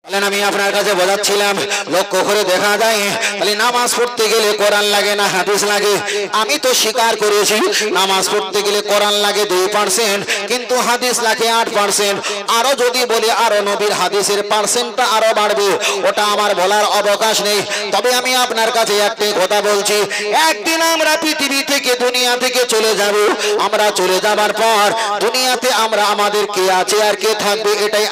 আমি আপনার কাছে বোঝাচ্ছিলাম, লক্ষ্য করে দেখা যায় তাহলে নামাজ পড়তে গেলে কোরআন লাগে না হাদিস লাগে। আমি তো স্বীকার করেছি নামাজ পড়তে গেলে কোরআন লাগে 2%, কিন্তু হাদিস লাগে 8%। আরো যদি বলি আরো নবীর হাদিসের পার্সেন্টটা আরো বাড়বে, ওটা আমার বলার অবকাশ নেই। তবে আমি আপনার কাছে একটাই কথা বলছি, একদিন আমরা পৃথিবী থেকে দুনিয়া থেকে চলে যাব। আমরা চলে যাবার পর দুনিয়াতে আমরা আমাদের কে আছে আর কে থাকবে এটাই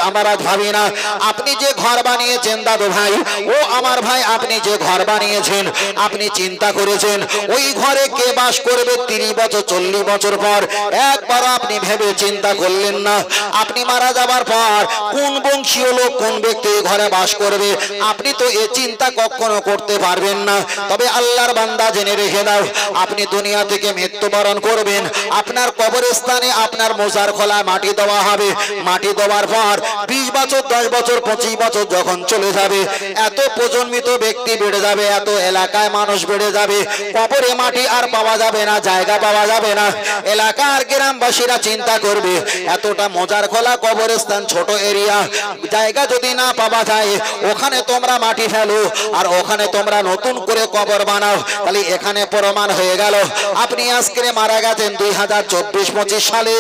আমরা ভাবি না। আপনি যে ঘর বানিয়েছেন দাদু ভাই, ও আমার ভাই, আপনি যে ঘর বানিয়েছেন আপনি চিন্তা করেছেন ওই ঘরে কে বাস করবে 30 বছর 40 বছর পর? একবার আপনি ভেবে চিন্তা করলেন না? আপনি মারা যাবার পর কোন বংশীয় লোক কোন ব্যক্তি ঘরে বাস করবে আপনি তো এ চিন্তা কখনো করতে পারবেন না। তবে আল্লাহর বান্দা জেনে রেখে দাও, আপনি দুনিয়া থেকে মৃত্যুবরণ করবেন, আপনার কবরস্থানে আপনার মোজার খোলায় মাটি দেওয়া হবে। মাটি দেওয়ার পর 20 বছর 10 বছর 25 বছর যখন চলে যাবে, এত প্রজন্মিত ব্যক্তি বেড়ে যাবে, এত এলাকায় মানুষ বেড়ে যাবে, কবরে মাটি আর পাওয়া যাবে না, জায়গা পাওয়া যাবে না। এলাকার গ্রামবাসীরা চিন্তা করবে এতটা মোজার খোলা কবরস্থান, ছোট এরিয়া, জায়গা যদি না পাওয়া যায় ওখানে তোমরা মাটি ফেলো আর ওখানে তোমরা নতুন করে কবর বানাও। তাহলে এখানে প্রমাণ হয়ে গেল আপনি আজকে মারা গেছেন 2024-25 সালে,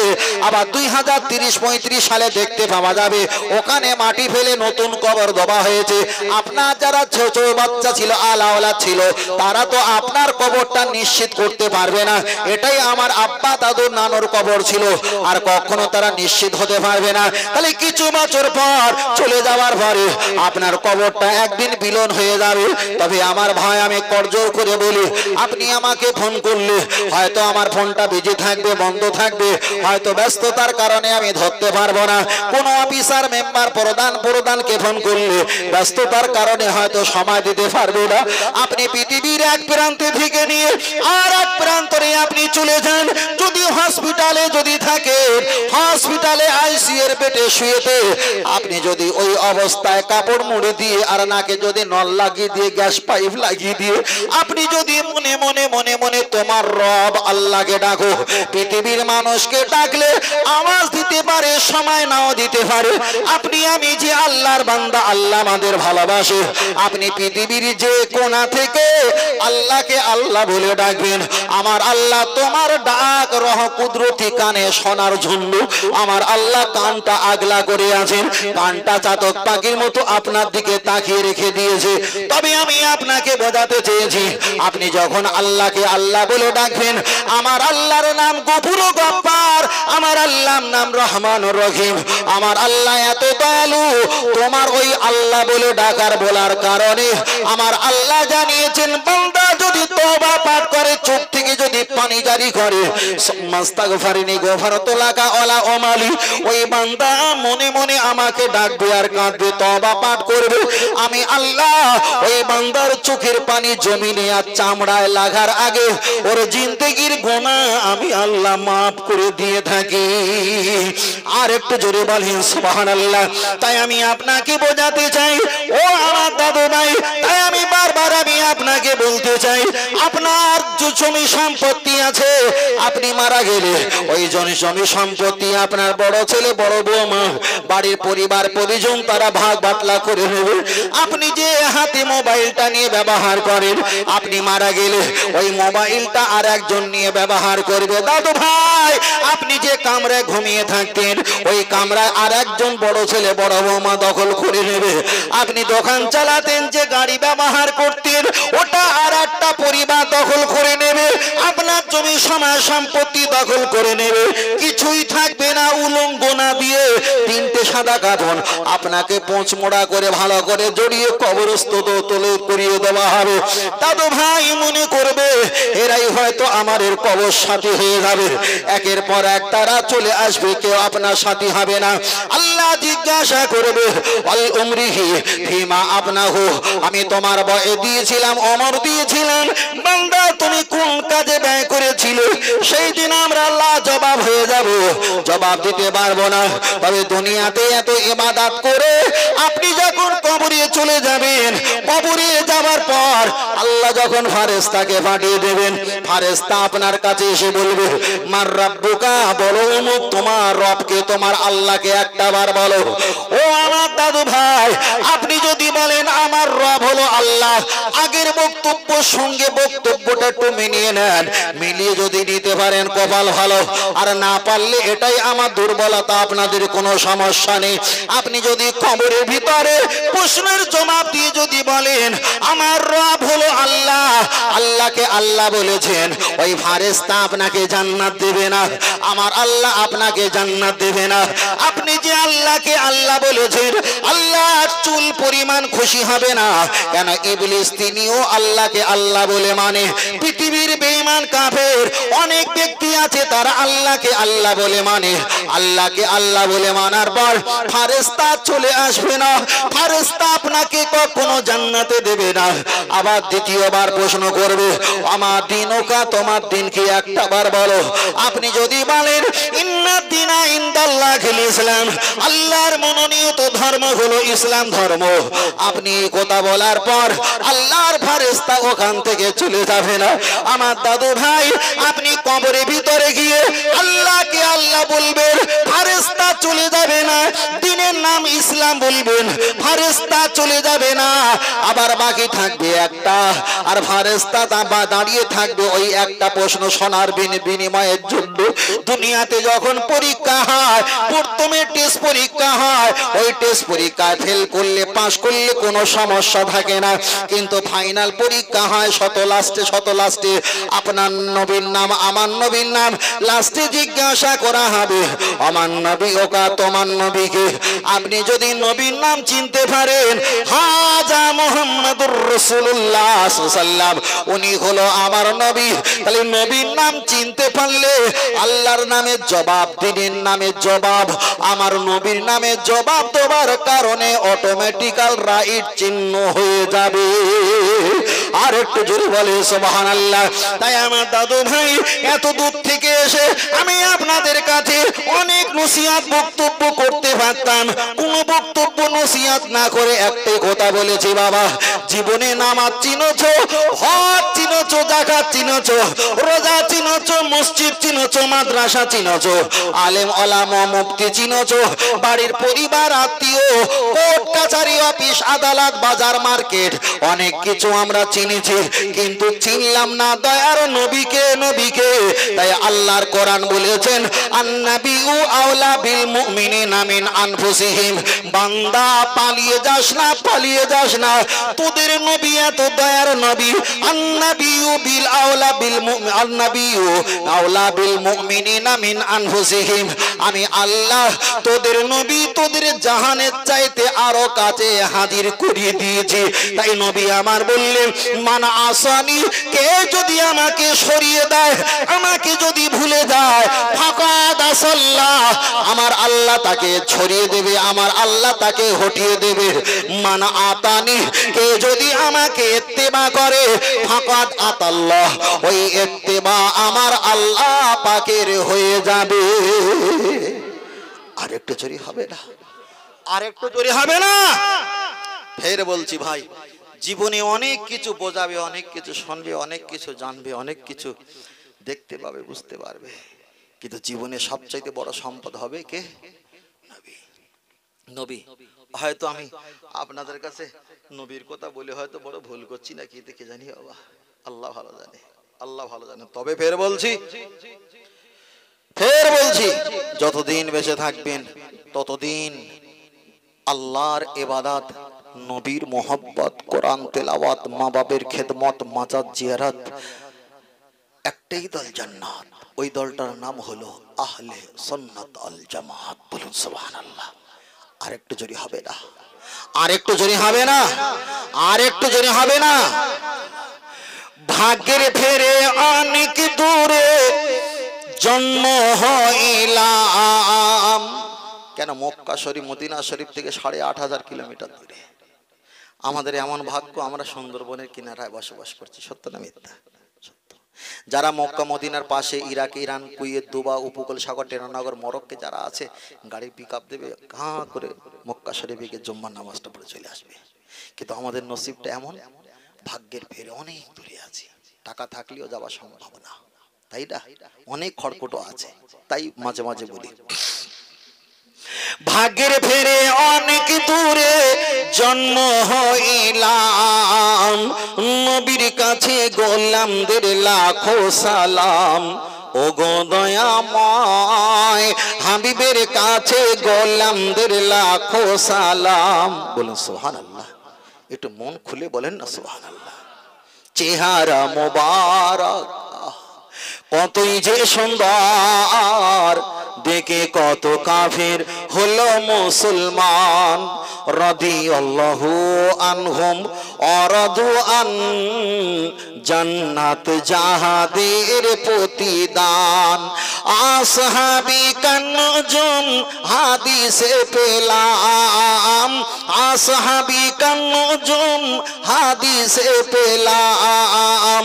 আবার 2030-35 সালে দেখতে পাওয়া যাবে ওখানে মাটি ফেলে নতুন কবর দেওয়া হয়েছে। আপনার যারা ছোট বাচ্চা ছিল, আলাওলা ছিল, তারা তো আপনার কবরটা নিশ্চিত করতে পারবে না এটাই আমার আব্বা দাদুর নানুর কবর ছিল, আর কখনো তারা নিশ্চিত হতে পারবে না। তাহলে কিছু বছর পর চলে যাওয়ার পরে আপনার কবরটা একদিন বিলীন হয়ে যাবে। তবে আমার ভাই, আমি করজোর করে বলি, আপনি আমাকে ফোন করলে হয়তো আমার ফোনটা বিজি থাকবে, বন্ধ থাকবে, হয়তো ব্যস্ততার কারণে আমি ধরতে পারবো না। কোন অফিসার মেম্বার প্রধানকে ফোন করলে ব্যস্ততার কারণে হয়তো সময় দিতে পারবে না। আপনি পৃথিবীর এক প্রান্তে থেকে নিয়ে আর এক প্রান্তরে আপনি চলে যান, যদি হসপিটালে যদি থাকে, হসপিটালে আইসিইউ এর বেডে শুয়েতে আপনি যদি ওই অবস্থায় কাপড় মুড়ে দিয়ে আর নাকে যদি নল লাগিয়ে দিয়ে গ্যাস পাইপ লাগিয়ে দিয়ে আপনি যদি মনে মনে মনে মনে তোমার রব আল্লাহকে ডাকো, পৃথিবীর মানুষকে ডাকলে আওয়াজ দিতে পারে, সময় নাও দিতে পারে। আপনি আমি যে আল্লাহর বান্দা, আল্লাহ আমাদের ভালোবাসে, আপনি পৃথিবীর যে কোণা থেকে আল্লাহকে আল্লাহ বলে ডাকবেন। আমার আল্লাহ তোমার ডাক রহ কুদরতি কানে শোনার জন্য আমার আল্লাহ কানটা আগলা করে আছেন, কানটা চাতক পাখির মতো আপনার দিকে তাকিয়ে রেখে দিয়েছে। তবে আমি আপনাকে বোঝাতে চেয়েছি, আপনি যখন আল্লাহকে আল্লাহ বলে ডাকবেন, আমার আল্লাহর নাম গফুর গফফার, আমার আল্লাহর নাম রহমানুর রহিম, আমার আল্লাহ এত দয়ালু। তোমার ওই আল্লাহ বলে ডাকার বলার কারণে আমার আল্লাহ জানিয়েছেন, বান্দা যদি তওবা পাঠ করে, চোখ থেকে যদি পানি জারি করে, মাস্তাগফিরনি গফারাতুলাকা ওয়ালা ওমালি, ওই বান্দা মনে মনে আমাকে ডাকবে আর কাঁদবে, তওবা পাঠ করবে, আমি আল্লাহ ওই বান্দার চোখের পানি জমিনে আর চামড়ায় লাগার আগে ওর জিন্দেগির গুনাহ আমি আল্লাহ মাফ করে দিয়ে থাকি। আর একটু জোরে বলেন সুবহানাল্লাহ। তাই আমি আপনাকে বোঝাতে চাই, ও আমার দাদু ভাই, তাই আমি বারবার আমি আপনাকে বলতে চাই, আপনার যে জমি সম্পত্তি আছে, আপনি মারা গেলে ওই জমি সম্পত্তি আপনার বড় ছেলে বড় বৌমা বাড়ির পরিবার পরিজন তারা ভাগ বাটলা করে নেবে। আপনি যে হাতে মোবাইলটা নিয়ে ব্যবহার করেন, আপনি মারা গেলে ওই মোবাইলটা আর একজন নিয়ে ব্যবহার করবে। দাদু ভাই, আপনি যে কামরায় ঘুমিয়ে থাকতেন ওই কামরায় আর একজন বড় ছেলে বড় বৌমা দখল করে নেবে। আপনি দোকান চালাতেন, যে গাড়ি ব্যবহার করতেন ওটা আর একটা পরিবার দখল করে নেবে। আপনার জমি সমাজ সম্পত্তি দখল করে নেবে, কিছুই থাকবে না, উলঙ্গ না দিয়ে 3টে সাদা কাপড় আপনাকে পোঁচমোড়া করে ভালো করে জড়িয়ে কবরস্থ তোলে করিয়ে দেওয়া হবে। দাদু ভাই মনে করবে এরাই হয়তো আমাদের কবর সাথী হয়ে যাবে, একের পর এক তারা চলে আসবে, কেউ আপনার সাথী হবে না। আল্লাহ জিজ্ঞাসা করবে, আল উমরিহি ফিমা আপনাহু, আমি তোমার বয়ে দিয়েছিলাম, অমর দিয়েছিলাম, বান্দা তুমি কোন কাজে ব্যয় করেছিলে? সেই দিন আমরা আল্লাহ জবাব হয়ে যাব, জবাব দিতে পারবো না। তবে দুনিয়াতে এত ইবাদত করে আপনি যখন কবর কবরে চলে যাবেন। কবরে যাবার পর আল্লাহ যখন ফেরেশতাকে পাঠিয়ে দেবেন, ফেরেশতা আপনার কাছে এসে বলবে, মার রাব্বুকা, বলো অমুক তোমার রবকে, তোমার আল্লাহকে একটা বার বলো। ও আমার দাদু ভাই, আপনি যদি বলেন আমার রব হলো আল্লাহ, আগের বক্তব্যের সঙ্গে বক্তব্যটা একটু মিলিয়ে নেন। মিলিয়ে যদি নিতে পারেন কপাল ভালো, আর না পারলে এটাই আমার দুর্বলতা, আপনাদের কোনো সমস্যা নেই। আপনি যদি কবরের ভিতরে প্রশ্নের জবাব দিয়ে যদি বলেন আমার রব হলো আল্লাহ, আল্লাহকে আল্লাহ বলেছেন, ওই ফেরেশতা আপনাকে জান্নাত দেবে না, আমার আল্লাহ আপনাকে জান্নাত দেবে না। আপনি যে আল্লাহকে আল্লাহ বলেছেন, আল্লাহ চুল পরিমাণ খুশি হবে না। কেন? ইবলিস তিনিও আল্লাহকে আল্লাহ বলে মানে। পৃথিবীর বেঈমান কাফের অনেক ব্যক্তি আছে, তারা আল্লাহকে আল্লাহ বলে মানে। আল্লাহকে আল্লাহ বলে মানার পর ফেরেশতা চলে আসবে না, ফেরেশতা আপনাকে কখনো জান্নাতে দেবে না। আবার দ্বিতীয়বার প্রশ্ন করবে, আমার দিনকা, তোমার দিন কি, একটা বার বলো। আপনি যদি বলেন ইন্না দিনা ইনদাল্লাহিল ইসলাম, আল্লাহর মনোনীত ধর্ম হলো ইসলাম ধর্ম, আপনি এই কথা বলার পর আল্লাহর ফেরেশতা ওখান থেকে চলে যাবে না। আমার দাদু ভাই, আপনি কবরের ভিতরে গিয়ে আল্লাহকে আল্লাহ বলবেন, ফেরেশতা চলে যাবে না। দিনের নাম ইসলাম বলবেন, ফেরেশতা চলে যাবে না। আবার বাকি থাকবে একটা, আর ফেরেশতা দাঁড়িয়ে থাকবে ওই একটা প্রশ্ন শোনার বিনিময়ের জন্য। দুনিয়াতে যখন পরীক্ষা হয়, প্রথমে টেস্ট পরীক্ষা হয়, ওই টেস্ট পরীক্ষায় ফেল করলে, পাস করলে কোনো সমস্যা থাকে না। কিন্তু ফাইনাল পরীক্ষা হয় শত লাস্টে আপনার নবীর নাম, আমার নবীর নাম, লাস্টে জিজ্ঞাসা করা হবে, আমার নবী ওকা, তোমার নবীকে। আপনি যদি নবীর নাম চিনতে পারেন, হাজা মুহাম্মাদুর রাসূলুল্লাহ সাল্লাল্লাহু, উনি হলো আমার নবী, তাহলে নবীর নাম চিনতে পারলে আল্লাহর নামে জবাব, দিনের নামে জবাব, আমার নবীর নামে জবাব দেওয়ার কারণে অটোমেটিক্যাল রাইট চিহ্ন হয়ে যাবে। আর একটু জোরে বলে সুবহানাল্লাহ। তাই আমার দাদু ভাই, এত দূর থেকে এসে আমি আপনাদের কাছে অনেক নসিহত বক্তব্য করতে পারতাম, কোনো বক্তব্য নসিহত না করে একটাই কথা বলেছি, বাবা, জীবনে নামাজ চিনেছো, হজ চিনেছো, যাকাত চিনেছো, রোজা চিনেছো, মসজিদ চিনেছো, মাদ্রাসা চিনেছো, আলেম ওলামা মুফতি চিনেছো, বাড়ির পরিবার আত্মীয়, কোর্ট কাছারি অফিস আদালত বাজার মার্কেট অনেক কিছু আমরা চিনেছি, কিন্তু চিনলাম না দয়ার নবীকে। তাই আল্লাহর কোরআন বলেছেন, আন্নাবিউ আওলা বিল মুমিনিনা মিন আনফুসিহিম, বান্দা পালিয়ে যাস না, তোদের নবী এত দয়ার নবী। আন্নাবিউ বিল আওলা বিল মুমিন, আন্নাবিউ আওলা বিল মুমিনিনা মিন আনফুসিহিম, আমি আল্লাহ তোদের নবী তোদের জাহানের চাইতে আরো কাছে হাজির করিয়ে দিয়েছি। তাই নবী আমার বললেন, মান আসানি, কে যদি আমাকে সরিয়ে দেয়, আমাকে যদি ভুলে যায়, ফাকাদ আসাল্লাহ, আমার আল্লাহ তাকে ছড়িয়ে দেবে, আমার আল্লাহ তাকে হটিয়ে দেবে। মান আতানি, কে যদি আমাকে ইত্তেবা করে, ফাকাদ আতাল্লাহ, ওই ইত্তেবা আমার আল্লাহ পাকের হয়ে যাবে। আরেকটু জোরে হবে না? আরেকটু জোরে হবে না? ফের বলছি ভাই, জীবনে অনেক কিছু বোঝাবে, অনেক কিছু শুনবে, অনেক কিছু জানবে, অনেক কিছু দেখতে পাবে, বুঝতে পারবে, কিন্তু জীবনে সবচাইতে বড় সম্পদ হবে কে? নবী। হয়তো আমি আপনাদের কাছে নবীর কথা বলে হয়তো বড় ভুল করছি নাকি, দেখে জানি বাবা, আল্লাহ ভালো জানে, আল্লাহ ভালো জানে। তবে ফের বলছি, যতদিন বেঁচে থাকবেন ততদিন আল্লাহর ইবাদত, নবীর মোহাব্বত, কোরআন তেলাওয়াত, মা বাবের খেদমত, মাজার জিয়ারত, একটাই দল জান্নাত, ওই দলটার নাম হলো আহলে সুন্নাত আল জামাত। বলুন সুবহানাল্লাহ। আরেকটু জোরে হবে না? আরেকটু জোরে হবে না? আরেকটু জোরে হবে না? ভাগ্যের ফেরে অনেক দূরে জন্ম হইলাম। কেন? মক্কা শরীফ, মদিনা শরীফ থেকে 8,500 কিলোমিটার দূরে। আমাদের এমন ভাগ্য, আমরা সুন্দরবনের কিনারায় বসবাস করছি। সত্য না মিথ্যা? সত্য। যারা মক্কা মদিনার পাশে ইরাক, ইরান, কুয়েত, দুবা, উপকূল সাগর, টেরানগর, মরক্কে যারা আছে, গাড়ি পিক আপ দেবে, ঘা করে মক্কা শরীফে গিয়ে জুম্মার নামাজটা পড়ে চলে আসবে। কিন্তু আমাদের নসিবটা এমন, ভাগ্যের ফেরে অনেক দূরে আছি, টাকা থাকলেও যাওয়া সম্ভব না, তাই না? অনেক খড়কুটো আছে, তাই মাঝে মাঝে বলি ভাগ্যের ফেরে অনেক দূরে জন্ম হইলাম, নবীর কাছে গোলামদের লাখো সালাম। ও গো দয়াময় হাবিবের কাছে গোলামদের লাখো সালাম। বলুন সুবহানাল্লাহ, একটু মন খুলে বলেন না সুবহানাল্লাহ। চেহারা মোবারক কতই যে সুন্দর, দেখে কত কাফির হলো মুসলমান। রাদিয়াল্লাহু আনহুম অরাদু আন, জান্নাত যাহাদের প্রতিদান। আসহাবি কান্নজুম হাদিসে পেলাম, আসহাবি কান্নজুম হাদিসে পেলাম,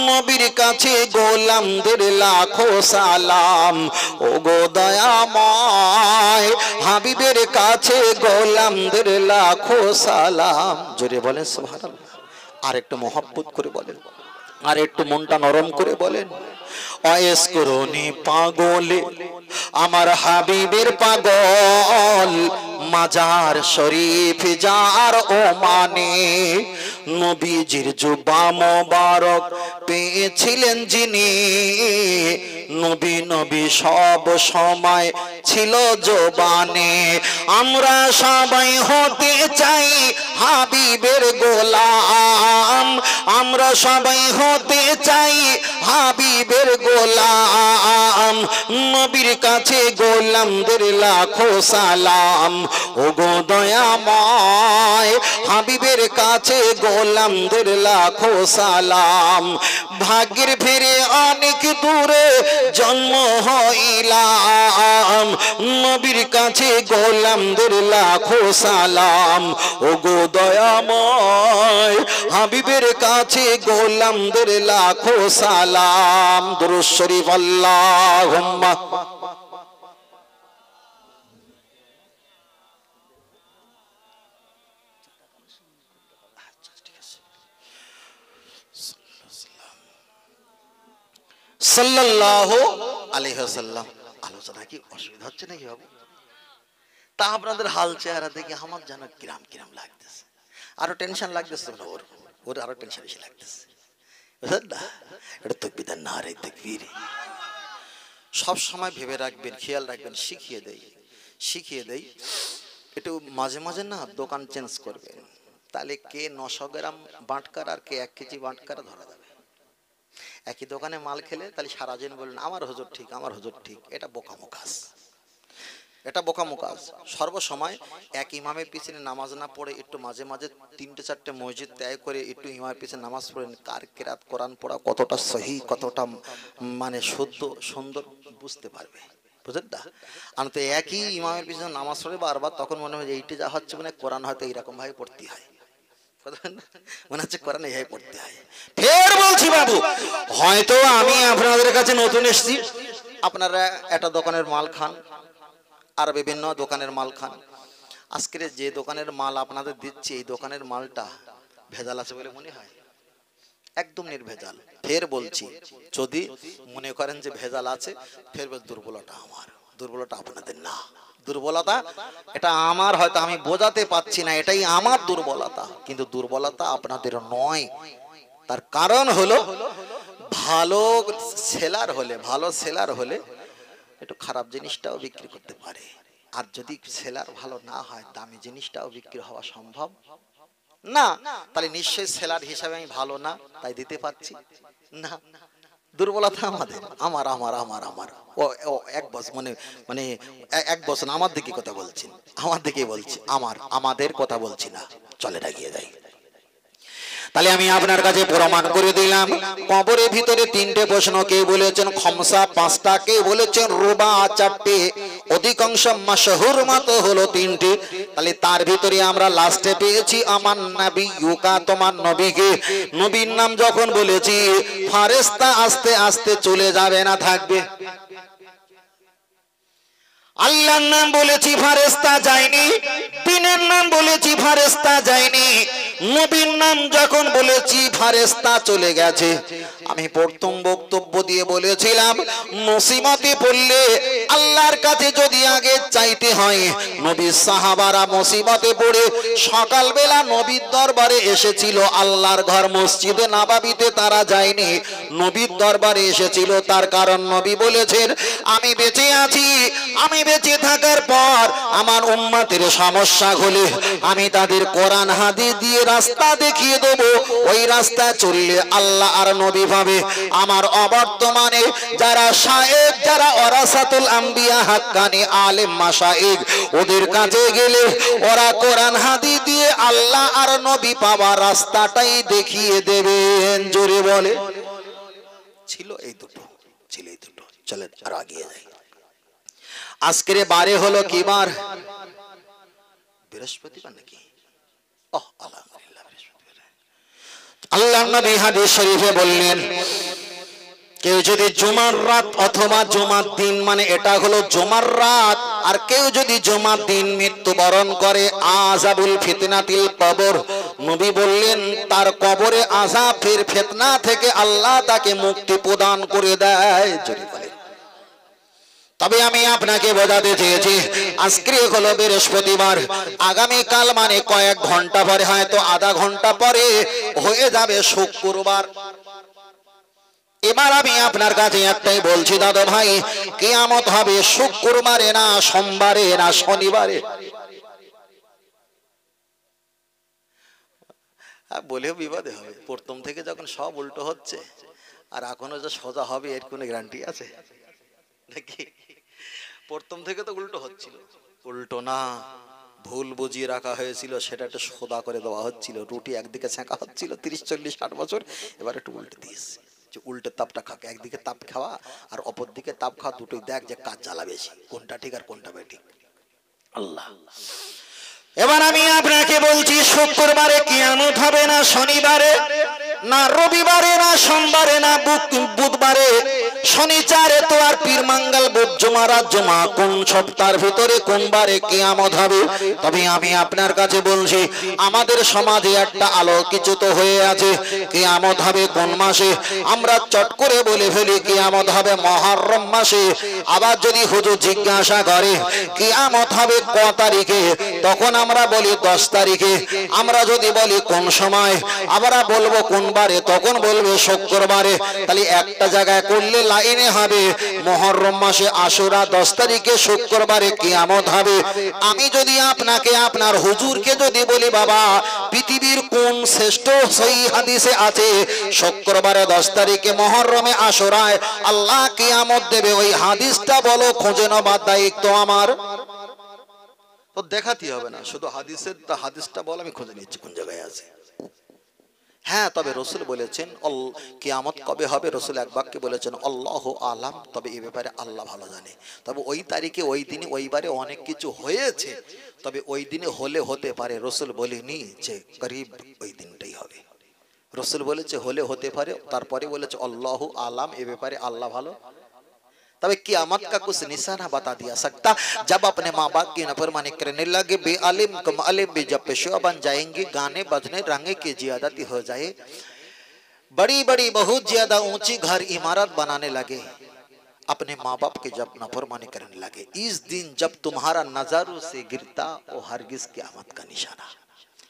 নবীর কাছে গোলামদের লাখো সালাম। ও গো দয়াময় হাবিবের কাছে গোলামদের লাখো সালাম। জোরে বলেন সুবহানাল্লাহ, আর একটু মহব্বত করে বলেন, আর একটু মনটা নরম করে বলেন। অয়েস করুনি পাগলে আমার হাবিবের পাগল, মাজার শরীফ যার ও মানে, নবীজির জুবা মোবারক পেয়েছিলেন যিনি, নবী নবী সব সময় ছিল জবানে। আমরা সবাই হতে চাই হাবিবের গোলাম, আমরা সবাই হতে চাই হাবিবের গোলাম, নবীর কাছে গোলামদের লাখো সালাম। ও গো দয়াময় হাবিবের কাছে গোলামদের লাখো সালাম। ভাগ্যের ফেরে অনেক দূরে জন্ম হইলাম, নবীর কাছে গোলামদের লাখো সালাম। ও গো দয়াময় হাবিবের কাছে গোলামদের লাখো সালাম। দুরূদ শরীফ আল্লাহুম্মা সাল্লাল্লাহু আলাইহি ওয়াসাল্লাম। আলোচনা কি অসুবিধা হচ্ছে নাকি বাবু? তা আপনাদের হাল চেহারা দেখে আমার যেন কিরাম কিরাম লাগতেছে, আরো টেনশন লাগতেছে না, ওর আরো টেনশন বেশি লাগতেছে, বুঝলেন না? এটা তাকবীর নারে তাকবীর। সব সময় ভেবে রাখবেন, খেয়াল রাখবেন, শিখিয়ে দেই একটু মাঝে মাঝে না দোকান চেঞ্জ করবেন, তাহলে কে 900 গ্রাম বাটকার আর কে 1 কেজি বাটকার ধরা যাবে। একই দোকানে মাল খেলে তাহলে সারা দিন বললেন আমার হুজুর ঠিক, আমার হুজুর ঠিক, এটা বোকামো কাজ, এটা বোকামো কাজ। সর্বসময় এক ইমামের পিছনে নামাজ না পড়ে একটু মাঝে মাঝে 3-4টে মসজিদ ত্যাগ করে একটু ইমামের পিছনে নামাজ পড়েন, কার কিরাত কোরআন পড়া কতটা সহি, কতটা মানে শুদ্ধ সুন্দর বুঝতে পারবে, বুঝলেন না? আমি তো একই ইমামের পিছনে নামাজ পড়ে বারবার, তখন মনে হয় যে এইটি যা হচ্ছে মানে কোরআন হয়তো এইরকম ভাবে পড়তে হয়, মনে হচ্ছে কোরআন এইভাবে পড়তে হয়। ফের বলছি বাবু, হয়তো আমি আপনাদের কাছে নতুন এসেছি, আপনারা একটা দোকানের মাল খান আর বিভিন্ন দোকানের মাল খান। আজকের যে দোকানের মাল আপনাদের দিচ্ছি, এই দোকানের মালটা ভেজাল আছে বলে মনে হয়? একদম নির্ভেজাল। ফের বলছি, যদি মনে করেন যে ভেজাল আছে, ফের বল দুর্বলতা আমার, দুর্বলতা আপনাদের না। দুর্বলতা এটা আমার, হয়তো আমি বোঝাতে পাচ্ছি না, এটাই আমার দুর্বলতা, কিন্তু দুর্বলতা আপনাদের নয়। তার কারণ হলো ভালো সেলার হলে একটু খারাপ জিনিসটাও বিক্রি করতে পারে, আর যদি সেলার ভালো না হয় দামি জিনিসটাও বিক্রি হওয়া সম্ভব না। তাহলে নিশ্চয়ই সেলার হিসাবে আমি ভালো না, তাই দিতে পারছি না। দুর্বলতা আমাদের, আমার আমার আমার আমার ও এক বছর মানে এক বছর আমার দিকে কথা বলছি, আমার দিকে বলছি, আমাদের কথা বলছি না, চলে এগিয়ে যাই। তাহলে আমি আপনার কাছে প্রমাণ করে দিলাম, কবরের ভিতরে 3টে প্রশ্ন কে বলেছেন খমসা 5টা, কে বলেছেন রুবা 4টে, অধিকাংশ মাশহুর মত হলো 3টে। তাহলে তার ভিতরে আমরা লাস্টে পেয়েছি আমার নবী ইউকা, তোমার নবীকে। নবীর নাম যখন বলেছি ফেরেশতা আস্তে আস্তে চলে যাবে না থাকবে। আল্লাহর নাম বলেছি ফেরেশতা যায়নি, দিনের নাম বলেছি ফেরেশতা যায়নি। নবীর নাম যখন বলেছি ফেরেশতা চলে গেছে। আমি প্রথম বক্তব্য দিয়ে বলেছিলাম মুসিবতে পড়লে আল্লাহর কাছে যদি আগে চাইতে হয়, নবীর সাহাবারা মুসিবতে পড়ে সকালবেলা নবীর দরবারে এসেছিল। আল্লাহর ঘর মসজিদে নববীতে তারা যায়নি, নবীর দরবারে এসেছিল। তার কারণ নবী বলেছেন আমি বেঁচে আছি, আমি বেঁচে থাকার পর আমার উম্মতের সমস্যা হলে আমি তাদের কোরআন হাদিস দিয়ে রাস্তা দেখিয়ে দেব। ওই রাস্তা চললে আল্লাহ আর নবী পাবে। আমার অবর্তমানে যারা শায়েখ, যারা ওয়ারাসাতুল আম্বিয়া হাক্কানি আলেম মাশায়েখ, ওদের কাছে গেলে ওরা কোরআন হাদিস দিয়ে আল্লাহ আর নবী পাওয়ার রাস্তাটাই দেখিয়ে দেবেন। জোরে বলে ছিল এই দুটো, ছিল এই দুটো। চলেন আর আগিয়ে যাই। আজকের বারে হলো কি বার? বৃহস্পতিবার নাকি? আলহামদুলিল্লাহ বৃহস্পতিবার। আল্লাহর নবী হাদিস শরীফে বললেন কেউ যদি জুমার রাত অথবা জুমার দিন, মানে এটা হলো জুমার রাত, আর কেউ যদি জুমার দিন মৃত্যুবরণ করে আযাবুল ফিতনাতিল কবর, নবী বললেন তার কবরে আযাবের ফিতনা থেকে আল্লাহ তাকে মুক্তি প্রদান করে দেয়। যদি বলেন তবে আমি আপনাকে বোঝাতে চেয়েছি আজকে হলো বৃহস্পতিবার, আগামীকাল মানে কয়েক ঘন্টা পরে, হয়তো আধা ঘন্টা পরে হয়ে যাবে শুক্রবার। এবার আমি আপনার কাছে একটাই বলছি দাদা ভাই, কিয়ামত হবে শুক্রবারে না সোমবারে না শনিবারে? বলেও বিবাদে হবে। প্রথম থেকে যখন সব উল্টো হচ্ছে আর এখনো যে সোজা হবে এর কোনো গ্যারান্টি আছে নাকি? প্রথম থেকে তো উল্টো হচ্ছিল, উল্টো না ভুল বুঝিয়ে রাখা হয়েছিল, সেটা একটু সোজা করে দেওয়া হচ্ছিল। রুটি একদিকে ছেঁকা হচ্ছিল 30, 40, 60 বছর, এবার একটু উল্টে দিয়েছে। উল্টে তাপটা খাকে, একদিকে তাপ খাওয়া আর অপর দিকে তাপ খাওয়া, দুটোই দেখ যে কাজ জ্বালা বেশি, কোনটা ঠিক আর কোনটা বেঠিক। আল্লাহ। এবার আমি আপনাকে বলছি শুক্রবারে কিয়ামত হবে না শনিবারে না রবিবারে না সোমবারে না বুধবারে, শনিচারে তো আর পীর মঙ্গল বুধ জুমারাত জমা, কোন সপ্তাহের ভিতরে কোন বারে কিয়ামত হবে? তবে আমি আপনার কাছে বলছি আমাদের সমাজে একটা আলোকিত হয়ে আছে কিয়ামত হবে কোন মাসে। আমরা চট করে বলে ফেলি কিয়ামত হবে মুহররম মাসে। আবার যদি হুজুর জিজ্ঞাসা করে কিয়ামত হবে ক তারিখে, তখন আমরা বলি 10 তারিখে। আমরা যদি বলি কোন সময়, আমরা বলবো কোন বারে, তখন বলবে শুক্রবারে। তাহলে একটা জায়গায় করলে লাইনে হবে মুহররম মাসে আশুরা 10 তারিখে শুক্রবারে কিয়ামত হবে। আমি যদি আপনাকে, আপনার হুজুরকে যদি বলি বাবা পৃথিবীর কোন শ্রেষ্ঠ সহিহ হাদিসে আছে শুক্রবারে 10 তারিখে মুহররমে আশুরায় আল্লাহ কিয়ামত দেবে, ওই হাদিসটা বলো, খুঁজে নেবার দায়িত্ব আমার। তো দেখাতে হবে না, শুধু হাদিসের হাদিসটা বল, আমি খুঁজে নিচ্ছি কোন জায়গায় আছে। হ্যাঁ, তবে রসুল বলেছেন কিয়ামত কবে হবে, রসুল এক বাক্যে বলেছেন আল্লাহু আলাম, তবে এই ব্যাপারে আল্লাহ ভালো জানে। তবে ওই তারিখে, ওই দিনে, ওইবারে অনেক কিছু হয়েছে, তবে ওই দিনে হলে হতে পারে। রসুল বলেনি যে করিব ওই দিনটাই হবে, রসুল বলেছে হলে হতে পারে, তারপরে বলেছে আল্লাহু আলাম, এ ব্যাপারে আল্লাহ ভালো। तब क़यामत का कुछ निशाना बता दिया सकता। जब अपने माँ बाप की नाफरमानी करने लगे, बेअलिम कम अलिम भी जब पेशवा बन जाएंगे, गाने बजने रंगे की ज़ियादती हो जाए, बड़ी बड़ी बहुत ज्यादा ऊंची घर इमारत बनाने लगे, अपने माँ बाप के जब नाफरमानी करने लगे, इस दिन जब तुम्हारा नज़रों से गिरता वो हरगिज क़यामत का निशाना।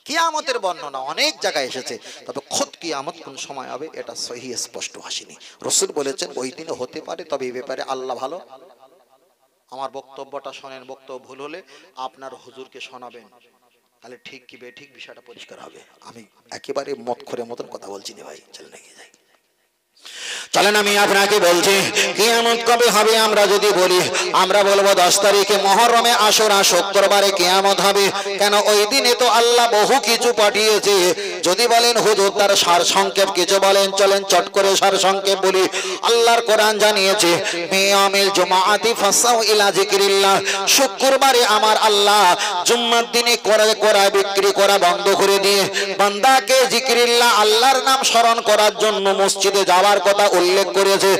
কিয়ামতের বর্ণনা অনেক জায়গায় এসেছে, তবে খুদ কিয়ামত কোন সময় হবে এটা সহি স্পষ্ট আসেনি। রাসূল বলেছেন ওই দিনে হতে পারে, তবে এই ব্যাপারে আল্লাহ ভালো। আমার বক্তব্যটা শোনেন, বক্তব্য ভুল হলে আপনার হুজুরকে শোনাবেন, তাহলে ঠিক কি বেঠিক বিষয়টা পরিষ্কার হবে। আমি একেবারে মত করে মতন কথা বলছি না ভাই, চলেন এগিয়ে যাই। চলেন আমি আপনাকে বলছি কিয়ামত কবে হবে। আমরা যদি বলি, আমরা বলবো 10 তারিখে মুহররমে আশুরা শুক্রবারে কিয়ামত হবে। কেন? ওই দিনে তো আল্লাহ বহু কিছু পাঠিয়েছে, যদি বলেন হুজুর তার সার সংক্ষেপ কিছু বলেন, চলেন চট করে সার সংক্ষেপ বলি। আল্লাহর কোরআন জানিয়েছে মিয়ামিল জুমাআতি ফাসাউ ইলা যিকরিল্লাহ, শুক্রবারে আমার আল্লাহ জুম্মার দিনে কোরআন বিক্রি করা বন্ধ করে দিয়ে বান্দাকে যিকরিল্লাহ আল্লাহর নাম স্মরণ করার জন্য মসজিদে যাওয়ার কথা উল্লেখ করেছে।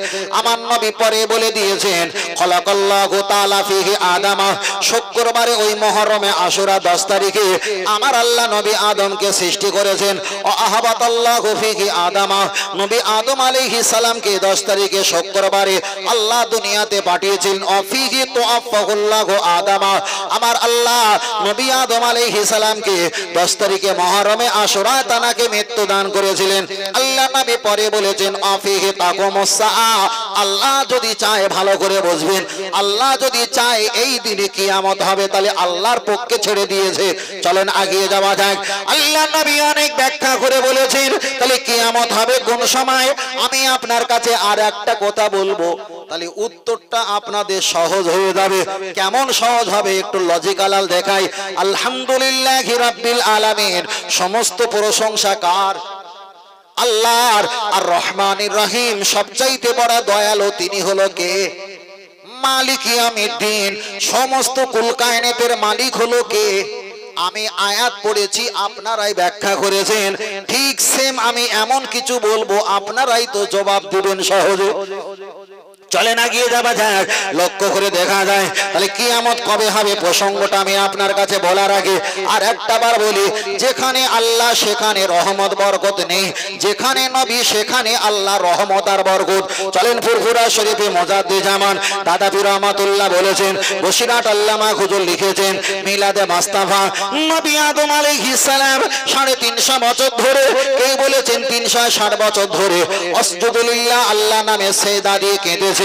আমার নবী পরে বলে দিয়েছেন খলাকাল্লাহু তাআলা ফিহি আদামা, শুক্রবারে ওই মুহররমে আশুরা 10 তারিখে আমার আল্লাহ নবী আদমকে সৃষ্টি করেছেন। ও আহাবাতাল্লাহু ফিহি আদামা, নবী আদম আলাইহিস সালামকে 10 তারিখে শুক্রবারে আল্লাহ দুনিয়াতে পাঠিয়েছেন। ও ফিহি তুআফাহুল্লাহু আদামা, আমার আল্লাহ নবী আদম আলাইহিস সালামকে 10 তারিখে মুহররমে আশুরা তানাকে মৃত্যু দান করেছিলেন। আল্লাহ নবী পরে বলেছেন আফিহি তাকুমুস সাআ, আল্লাহ যদি চায়, ভালো করে বুঝবেন, আল্লাহ যদি চায় এই দিনে কিয়ামত হবে, তাহলে আল্লাহর পক্ষে ছেড়ে দিয়েছে। চলেন আগিয়ে যাওয়া যাক। আল্লাহ নবী অনেক ব্যাখ্যা করে বলেছেন তাহলে কিয়ামত হবে কোন সময়। আমি আপনার কাছে আর একটা কথা বলবো, তাহলে উত্তরটা আপনাদের সহজ হয়ে যাবে। কেমন সহজ হবে একটু লজিক্যাল দেখাই। আলহামদুলিল্লাহি রাব্বিল আলামিন, সমস্ত প্রশংসা কার? আল্লাহর। আর রহমানির রহিম, সবচাইতে বড় দয়ালু তিনি হলো কে? মালিক ইয়াউমিদ্দিন, সমস্ত কুল কায়নাতের মালিক হলো কে? আমি আয়াত পড়েছি, আপনারাই ব্যাখ্যা করেছেন, ঠিক সেম আমি এমন কিছু বলবো, আপনারাই তো জবাব দিবেন সহজে। চলেন আগিয়ে যাওয়া যাক। লক্ষ্য করে দেখা যায় তাহলে কিয়ামত কবে হবে, প্রসঙ্গটা আমি আপনার কাছে বলার আগে আর একটা বার বলি, যেখানে আল্লাহ সেখানে রহমত বরকত নেই, যেখানে নবী সেখানে আল্লাহ রহমত আর বরকত। চলেন ফুরফুরা শরীফে মুজাদ্দিদ জামান দাদা পীর রহমাতুল্লাহ বলেছেন, বসিরাট আল্লামা হুজুর লিখেছেন মিলাদে মুস্তাফা, নবী আদম আলাইহিস সালাম 350 বছর ধরে, কেউ বলেছেন 360 বছর ধরে আসজুদুলিল্লাহ আল্লাহ নামে সেজদা দিয়ে কেঁদেছে।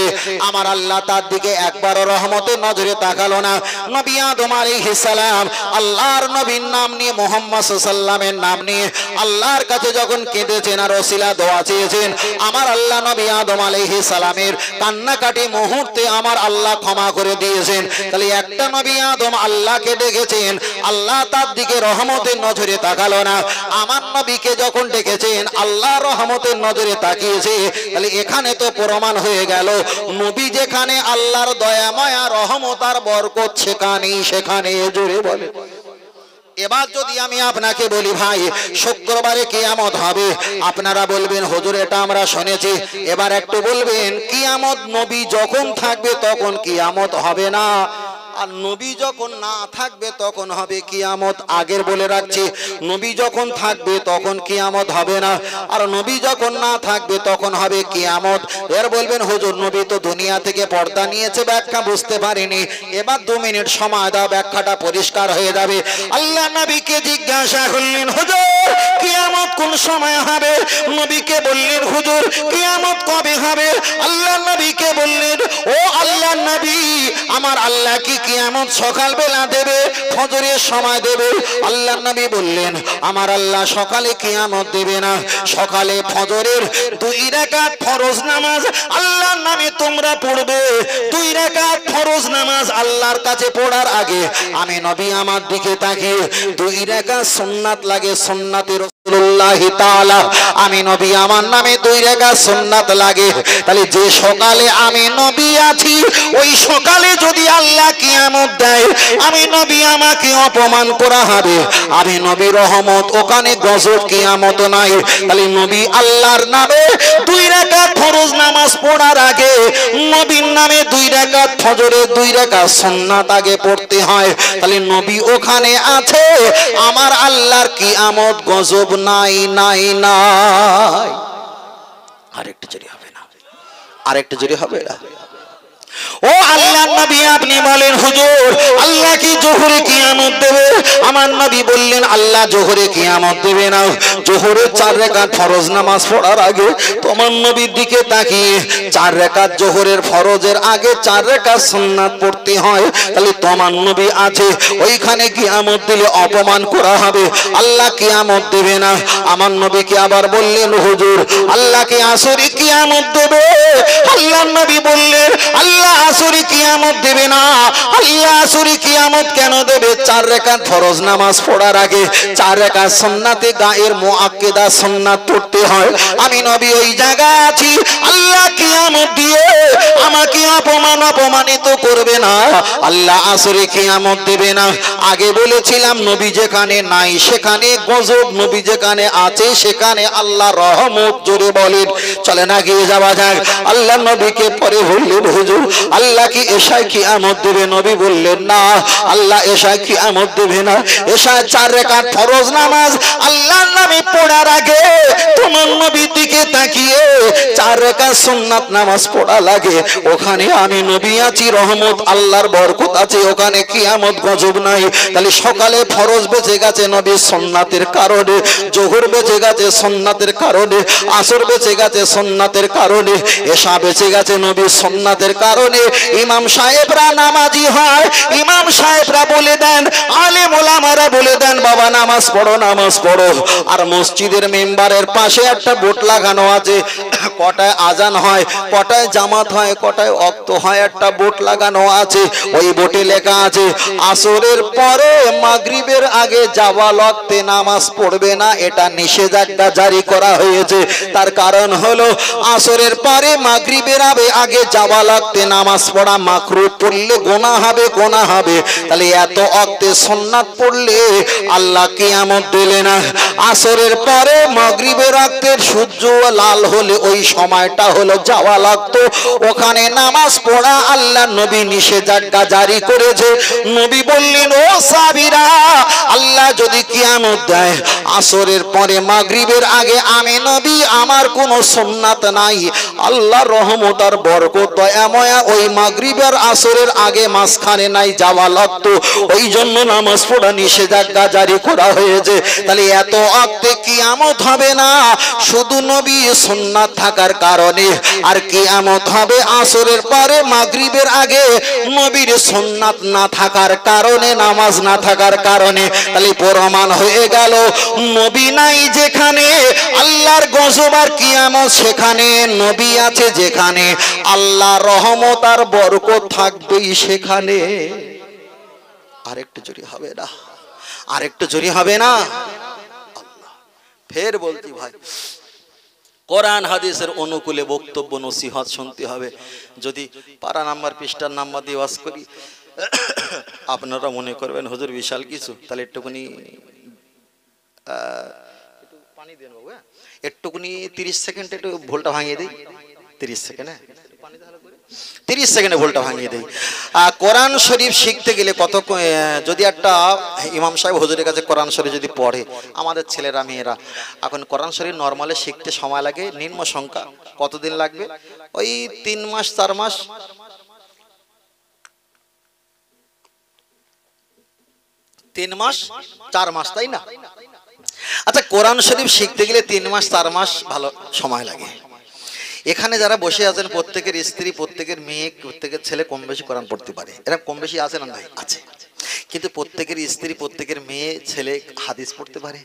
আমার আল্লাহ তার দিকে একবারও রহমতের নজরে তাকালো না। নবী আদম আলাইহিস সালাম আল্লাহর নবীর নাম নিয়ে, মুহাম্মদ সাল্লাল্লাহু আলাইহি ওয়াসাল্লামের নাম নিয়ে আল্লাহর কাছে যখন কেঁদেছেন আর ওসিলা দোয়া চেয়েছেন, আমার আল্লাহ নবী আদম আলাইহিস সালামের কান্নাকাটি মুহূর্তে আমার আল্লাহ ক্ষমা করে দিয়েছেন। তাহলে একটা নবী আদম আল্লাহকে ডেকেছেন, আল্লাহ তার দিকে রহমতের নজরে তাকালো না। আমার নবীকে যখন ডেকেছেন আল্লাহ রহমতের নজরে তাকিয়েছে। তাহলে এখানে তো প্রমাণ হয়ে গেল নবী যেখানে আল্লাহর দয়া মায়া রহমত আর বরকত সেখানে জোরে বলে। এবার যদি আমি আপনাকে বলি ভাই শুক্রবারে কিয়ামত হবে, আপনারা বলবেন হুজুর এটা আমরা শুনেছি। এবার একটু বলবেন কিয়ামত নবী যখন থাকবে তখন কিয়ামত হবে না, আর নবী যখন না থাকবে তখন হবে কিয়ামত। আগের বলে রাখছি, নবী যখন থাকবে তখন কিয়ামত হবে না, আর নবী যখন না থাকবে তখন হবে কিয়ামত। এর বলবেন হুজুর নবী তো দুনিয়া থেকে পর্দা নিয়েছে, ব্যাখ্যা বুঝতে পারিনি। এবার 2 মিনিট সময় দাও, ব্যাখ্যাটা পরিষ্কার হয়ে যাবে। আল্লাহ নবীকে জিজ্ঞাসা করলেন হুজুর কিয়ামত কোন সময় হবে? নবীকে বললেন হুজুর কিয়ামত কবে হবে? আল্লাহ নবীকে বললেন ও আল্লাহ নবী, আমার আল্লাহ কি কিয়ামত সকাল বেলা দেবে, ফজরের সময় দেবে? আল্লাহ নবী বললেন আমার আল্লাহ সকালে কিয়ামত দেবে না, সকালে ফজরের 2 রাকাত ফরজ নামাজ আল্লাহর নামে তোমরা পড়বে। 2 রাকাত ফরজ নামাজ আল্লাহর কাছে পড়ার আগে আমি নবী আমার দিকে তাকিয়ে 2 রাকাত সুন্নাত লাগে, সুন্নাতে রাসূলুল্লাহ তাআলা, আমি নবী আমার নামে 2 রাকাত সুন্নাত লাগে। তাহলে যে সকালে আমি নবী আছি ওই সকালে যদি আল্লাহ কিয়ামত দেয়, আমি নবী আমাকে অপমান করা হবে, আমি নবী রহমত, ওখানে গজব কিয়ামত নাই। তাহলে নবী আল্লাহর নামে 2 রাকাত ফরজ নামাজ পড়ার আগে নবীর নামে 2 রাকাত ফজরের 2 রাকাত সুন্নাত আগে পড়তে হয়। তাহলে নবী ওখানে আছে, আমার আল্লাহর কিয়ামত গজব নাই নাই নাই। আরেকটু জোরে হবে না, আরেকটু জোরে হবে না। ও আল্লাহর নবী আপনি বলেন হুজুর আল্লাহ কি জোহরে কিয়ামত দেবে? আমার নবী বললেন আল্লাহ জোহরে কিয়ামত দেবে না, জোহরে 4 রাকাত ফরজ নামাজ পড়ার আগে তোমার নবীর দিকে তাকিয়ে 4 রাকাত জোহরের ফরজের আগে 4 রাকাত সুন্নাত পড়তে হয়। তাহলে তোমার নবী আছে, ওইখানে কিয়ামত দিলে অপমান করা হবে, আল্লাহ কিয়ামত দেবে না। আমার নবীকে আবার বললেন হুজুর আল্লাহকে আসরে কিয়ামত দেবে? আল্লাহর নবী বললেন আল্লাহ আল্লাহ আসরে কিয়ামত দেবে না। আল্লাহ আসরে কিয়ামত কেন দেবে? 4 রাকাত ফরজ নামাজ পড়ার আগে 4 রাকাত সুন্নাতে গায়ের মুআক্কিদা সুন্নাত পড়তে হয়। আমি নবী ওই জায়গায় আছি, আল্লাহ কিয়ামত দিয়ে আমাকে অপমানিত করবে না। আল্লাহ আসরে কিয়ামত দেবে না। আগে বলেছিলাম নবী যেখানে নাই সেখানে গজব, নবী যেখানে আছে সেখানে আল্লাহ রহমত। জোরে বলেন, চলে না গিয়ে যাওয়া যাক। আল্লাহ নবীকে পরে বললেন, হুজুর আল্লাহ কি এশায় কিয়ামত দেবে? নবী বললেন না, আল্লাহ এশায় কিয়ামত দেবে না। এশায় 4 রাকাত ফরজ নামাজ আল্লাহর নামে পড়ার আগে তোমার নবীর দিকে তাকিয়ে 4 রাকাত সুন্নাত নামাজ পড়া লাগে। ওখানে আমি নবী আছি, রহমত আল্লাহর বরকত আছে, ওখানে কিয়ামত গজব নাই। তাহলে সকালে ফরজ বেঁচে গেছে নবীর সুন্নাতের কারণে, জোহর বেঁচে গেছে সুন্নাতের কারণে, আসর বেঁচে গেছে সুন্নাতের কারণে, এশা বেঁচে গেছে নবীর সুন্নাতের কারণে। ইমাম সাহেবরা নামাজি হয়, ইমাম সাহেবরা বলে দেন, আলেম ওলামারা বলে দেন, বাবা নামাজ পড়ো নামাজ পড়ো। আর মসজিদের মেম্বারের পাশে একটা বোর্ড লাগানো আছে, কটায় আজান হয়, কটায় জামাত হয়, কটায় ওয়াক্ত হয়, একটা বোর্ড লাগানো আছে। ওই বোর্ডে লেখা আছে আসরের পরে মাগরিবের আগে যাওয়া ওয়াক্তে নামাজ পড়বে না, এটা নিষেধাজ্ঞা জারি করা হয়েছে। তার কারণ হলো আসরের পরে মাগরিবের আগে যাওয়া ওয়াক্তে নামাজ পড়া মাকরুহ, পড়লে গুনাহ হবে, গুনাহ হবে। তাহলে এত ওয়াক্তে সুন্নাত পড়লে আল্লাহ কিয়ামত দিলে না। আসরের পরে মাগরিবের ওয়াক্তের সূর্য লাল হলে ওই সময়টা হলো যাওয়া লাগতো, ওখানে নামাজ পড়া আল্লাহ নবী নিষেধাজ্ঞা জারি করেছে। নবী বললেন, ও সাহাবীরা, আল্লাহ যদি কিয়ামত দেয় আসরের পরে মাগরিবের আগে আমি নবী আমার কোনো সুন্নাত নাই, আল্লাহ রহমত আর বরকত দয়াময়া ওই মাগরিবের আসরের আগে মাঝখানে নাই, যাওয়া লাগতো। ওই জন্য নামাজ পড়া নিষেধাজ্ঞা জারি করা হয়েছে। তাহলে এত ওয়াক্তে কিয়ামত হবে না শুধু নবী সুন্নাত থাকার কারণে, আর কিয়ামত হবে আসরের পরে মাগরিবের আগে নবীর সুন্নাত না থাকার কারণে, নামাজ না থাকার কারণে। তাহলে প্রমাণ হয়ে গেল নবী নাই যেখানে আল্লাহর গজব আর কিয়ামত সেখানে, নবী আছে যেখানে আল্লাহ রহমত আর বরকত থাকবেই সেখানে। আরেকটু জোরে হবে না, আরেকটু জোরে হবে না। ফের বলছি ভাই, কোরআন হাদিসের অনুকূলে বক্তব্য নসিহত শুনতে হবে। যদি পারা নাম্বার পৃষ্ঠার নাম্বার দিয়ে ওয়াজ করি আপনারা মনে করবেন হুজুর বিশাল কিছু, তাহলে একটুখানি পানি দেন বাবু, একটুখানি 30 সেকেন্ড একটু ভোলটা ভাঙিয়ে দিই। 30 সেকেন্ড, 30 সেকেন্ডে ভোলটা ভাঙিয়ে দেই। কোরআন শরীফ শিখতে গেলে কত, যদি একটা ইমাম সাহেব হুজুরের কাছে কোরআন শরীফ যদি পড়ে, আমাদের ছেলেরা মেয়েরা এখন কোরআন শরীফ নর্মালে শিখতে সময় লাগে নিম্ন সংখ্যা কতদিন লাগবে? ওই 3 মাস 4 মাস। 3 মাস 4 মাস, তাই না? আচ্ছা, কোরআন শরীফ শিখতে গেলে 3 মাস 4 মাস ভালো সময় লাগে। এখানে যারা বসে আছেন প্রত্যেকের স্ত্রী, প্রত্যেকের মেয়ে, প্রত্যেকের ছেলে কম বেশি কোরআন পড়তে পারে, এরা কম বেশি আছে না? নাই, আছে। কিন্তু প্রত্যেকের স্ত্রী, প্রত্যেকের মেয়ে ছেলে হাদিস পড়তে পারে,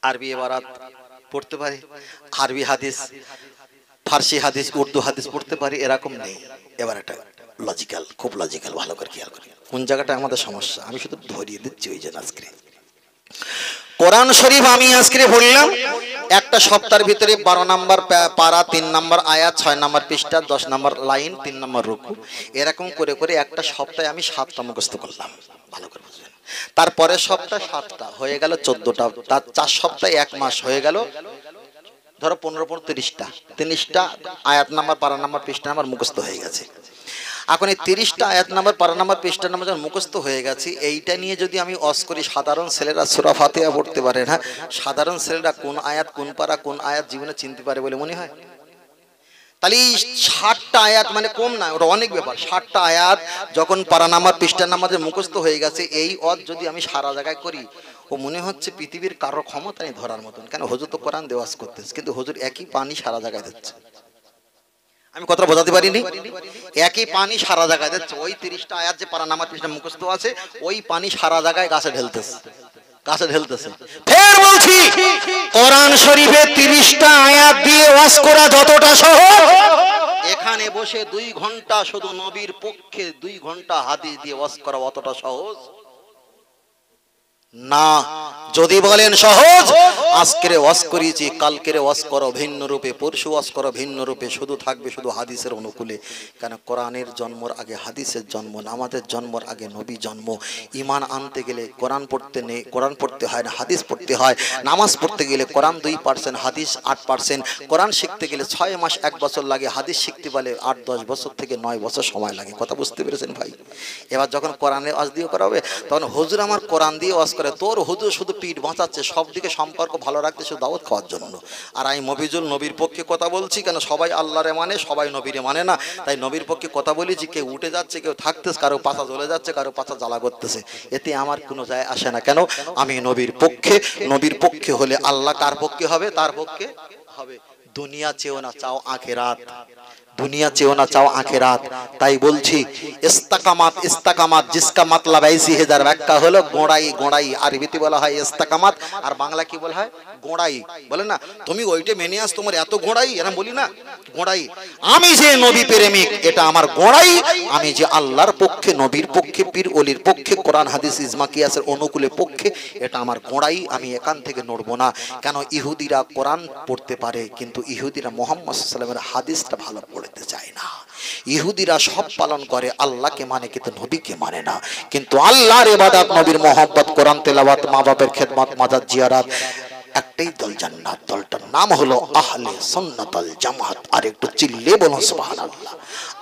আরবি ইবারাত পড়তে পারে, আরবি হাদিস, ফার্সি হাদিস, উর্দু হাদিস পড়তে পারে, এরকম নেই। এবার এটা লজিক্যাল, খুব লজিক্যাল, ভালো করে খেয়াল করি কোন জায়গাটা আমাদের সমস্যা। আমি শুধু ধরিয়ে দিচ্ছি ওই জন্য। আজকে কোরআন শরীফ আমি আজকে বললাম একটা সপ্তাহের ভিতরে 12 নম্বর পারা, 3 নম্বর আয়াত, 6 নম্বর পৃষ্ঠা, 10 নম্বর লাইন, 3 নম্বর রুকু, এরকম করে করে একটা সপ্তাহে আমি 7টা মুখস্থ করলাম। ভালো করে বুঝবেন। তারপরে সপ্তাহ 7টা হয়ে গেল 14টা, তার 4 সপ্তাহে 1 মাস হয়ে গেল ধরো 15-30টা, 30টা আয়াত নাম্বার, পারা নাম্বার, পৃষ্ঠা নাম্বার মুখস্থ হয়ে গেছে। এখন এই 30টা আয়াত নাম্বার, পারা নাম্বার, পৃষ্ঠা নাম্বার যখন মুখস্থ হয়ে গেছে, এইটা নিয়ে যদি আমি ওয়াজ করি, সাধারণ ছেলেরা সূরা ফাতিহা পড়তে পারে না। সাধারণ ছেলেরা কোন আয়াত, কোন পারা, কোন আয়াত জীবনে চিনতে পারে বলে মনে হয়? তাহলে 60টা আয়াত মানে কম না, ওটা অনেক ব্যাপার। 60টা আয়াত যখন পারা নাম্বার, পৃষ্ঠা নাম্বার মুখস্থ হয়ে গেছে, এই ওয়াজ যদি আমি সারা জায়গায় করি, ও মনে হচ্ছে পৃথিবীর কারো ক্ষমতা নেই ধরার মতন। কেন? হুজুর তো কোরআন দেওয়াজ করতেছে, কিন্তু হুজুর একই পানি সারা জায়গায় দিচ্ছে। আমি কথা বোঝাতে পারিনি? একই পানি সারা জায়গায় দিচ্ছে। ওই 30টা আয়াত যে পারা নাম্বার, পৃষ্ঠা মুখস্থ আছে, ওই পানি সারা জায়গায় গাছে ঢেলতেছে, গাছে ঢেলতেছে। ফের বলছি, কোরআন শরীফে 30টা আয়াত দিয়ে ওয়াজ করা যতটা সহজ, এখানে বসে 2 ঘন্টা শুধু নবীর পক্ষে 2 ঘন্টা হাদিস দিয়ে ওয়াজ করা অতটা সহজ না। যদি বলেন সহজ, আজকের ওয়াজ করিয়েছি, কালকের ওয়াজ করো ভিন্ন রূপে, পরশু ওয়াজ করো ভিন্ন রূপে, শুধু থাকবে শুধু হাদিসের অনুকূলে। কেন কোরআনের জন্মর আগে হাদিসের জন্ম, আমাদের জন্মর আগে নবী জন্ম। ঈমান আনতে গেলে কোরআন পড়তে নেই, কোরআন পড়তে হয় না, হাদিস পড়তে হয়। নামাজ পড়তে গেলে কোরআন 2%, হাদিস 8%। কোরআন শিখতে গেলে 6 মাস 1 বছর লাগে, হাদিস শিখতে বলে 8-10 বছর থেকে 9 বছর সময় লাগে। কথা বুঝতে পেরেছেন ভাই? এবার যখন কোরআনের ওয়াজ দিয়ে করা হবে, তখন হুজুর আমার কোরআন দিয়ে ওয়াজ করে, তোর হুজুর শুধু পিঠ বাঁচাচ্ছে, সব দিকে সম্পর্ক ভালো রাখতে, শুধু দাওয়াত খাওয়ার জন্য। আর আমি মফিজুল নবীর পক্ষে কথা বলছি, কেন সবাই আল্লাহরে মানে, সবাই নবীরে মানে না। তাই নবীর পক্ষে কথা বলেছি। কেউ উঠে যাচ্ছে, কেউ থাকতেছে, কারো পাছা জ্বলে যাচ্ছে, কারো পাছা জ্বালা করতেছে, এতে আমার কোনো যায় আসে না। কেন? আমি নবীর পক্ষে। নবীর পক্ষে হলে আল্লাহ কার পক্ষে হবে? তার পক্ষে হবে। দুনিয়া চেও না, চাও আখিরাত। দুনিয়া চেও না, চাও আখিরাত। তাই বলছি ইস্তাকামাত, ইস্তাকামাত জিসকা मतलब ऐसी है, যার ব্যাখ্যা হলো গোড়াই। গোড়াই আরবিতে বলা হয় ইস্তাকামাত, আর বাংলা কি বলা হয়? গোড়াই। বলে না তুমি ওইটা মেনে আস, তোমার এত গোড়াই, এরকম বলি না? গোড়াই। আমি যে নবী প্রেমিক, এটা আমার গোড়াই। আমি যে আল্লাহর পক্ষে, নবীর পক্ষে, পীর ওলির পক্ষে, কোরআন হাদিস ইজমা কিয়াসের অনুকূলে পক্ষে, এটা আমার গোড়াই। আমি এখান থেকে নড়বো না। কেন? ইহুদিরা কোরআন পড়তে পারে, কিন্তু ইহুদিরা মুহাম্মদ সাল্লাল্লাহু আলাইহি ওয়াসাল্লামের হাদিসটা ভালো পড়তে চায় না। ইহুদিরা সব পালন করে, আল্লাহকে মানে কিন্তু নবীকে মানে না। কিন্তু আল্লাহর ইবাদত, নবীর মোহাব্বত, কোরআন তেলাওয়াত, মা বাবার খেদমত, মাজার জিয়ারত, একটাই দল জান্নাত। দলটার নাম হলো আহলে সুন্নাত ওয়াল জামাত। আর একটু চিল্লে বলুন সুবহানাল্লাহ।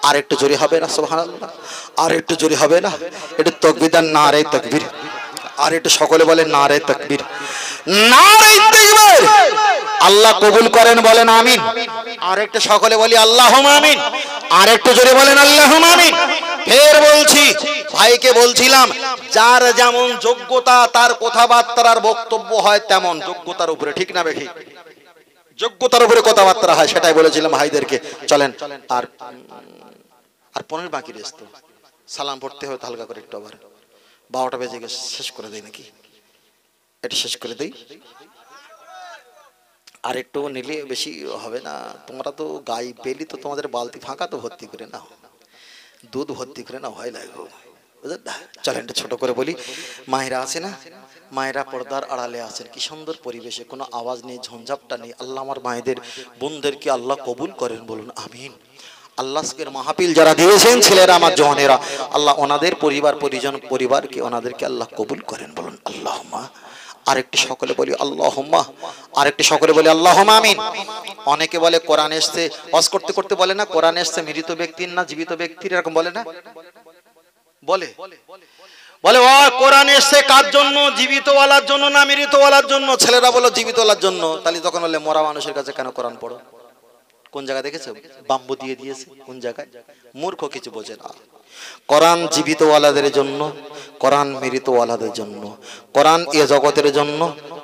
আর একটু জোরে হবে না সুবহানাল্লাহ? আর একটু জোরে হবে না? একটু তাকবীর দেন, নারে তাকবীর। আর একটু সকলে বলেন নারে তাকবীর, নারে তাকবীর। আল্লাহ কবুল করেন, বলেন আমিন। আর একটু সকলে বলি আল্লাহুম্মা আমিন। আর একটু জোরে বলেন আল্লাহুম্মা আমিন। ফের বলছি, ভাইকে বলছিলাম, যার যেমন যোগ্যতা, তার কথাবার্তার আর বক্তব্য হয় তেমন যোগ্যতার উপরে, ঠিক না বেঠিক? যোগ্যতার উপরে কথাবার্তা হয়, সেটাই বলেছিলাম ভাইদেরকে। চলেন, আর 15 বাকি রেস্ত, সালাম পড়তে হয় হালকা করে একটু। আবার 12টা বেজে গেছে, শেষ করে দেই নাকি? এটা শেষ করে দেই। আর একটু নিলে বেশি হবে না? তোমরা তো গাই পেলি তো, তোমাদের বালতি ফাঁকা তো ভর্তি করে নাও, দুধ ভর্তি করে নাও, ভয় লাগবে। চলেন এটা ছোট করে বলি। মায়েরা আছে না, মায়েরা পর্দার আড়ালে আছেন, কি সুন্দর পরিবেশে, কোনো আওয়াজ নেই, ঝঞ্ঝাপটা নেই। আল্লাহ আমার মায়েদের, বোনদেরকে আল্লাহ কবুল করেন, বলুন আমিন। আল্লাহর মাহফিল যারা দিয়েছেন, ছেলেরা আমার জওয়ানেরা, আল্লাহ ওনাদের পরিবার পরিজন, পরিবারকে, ওনাদেরকে আল্লাহ কবুল করেন, বলুন আল্লাহুম্মা। আরেকটি সকলে বলি আল্লাহুম্মা। আরেকটি সকলে বলি আল্লাহুম্মা আমিন। অনেকে বলে কোরআন এসছে, ওয়াজ করতে করতে বলে না কোরআন এসছে মৃত ব্যক্তির না জীবিত ব্যক্তির, এরকম বলে না? বলে বলে ও কোরআন এসছে কার জন্য? জীবিত ওয়ালার জন্য না মৃত ওয়ালার জন্য? ছেলেরা বলে জীবিত ওয়ালার জন্য। তাহলে তখন বলে মরা মানুষের কাছে কেন কোরআন পড়ো? কোন জায়গায় দেখেছো বাম্বু দিয়ে দিয়েছে? কোন জায়গায়? মূর্খ, কিছু বোঝে না। কোরআন জীবিত ওয়ালাদের জন্য, কোরআন মৃত ওয়ালাদের জন্য, কোরআন এ জগতের জন্য,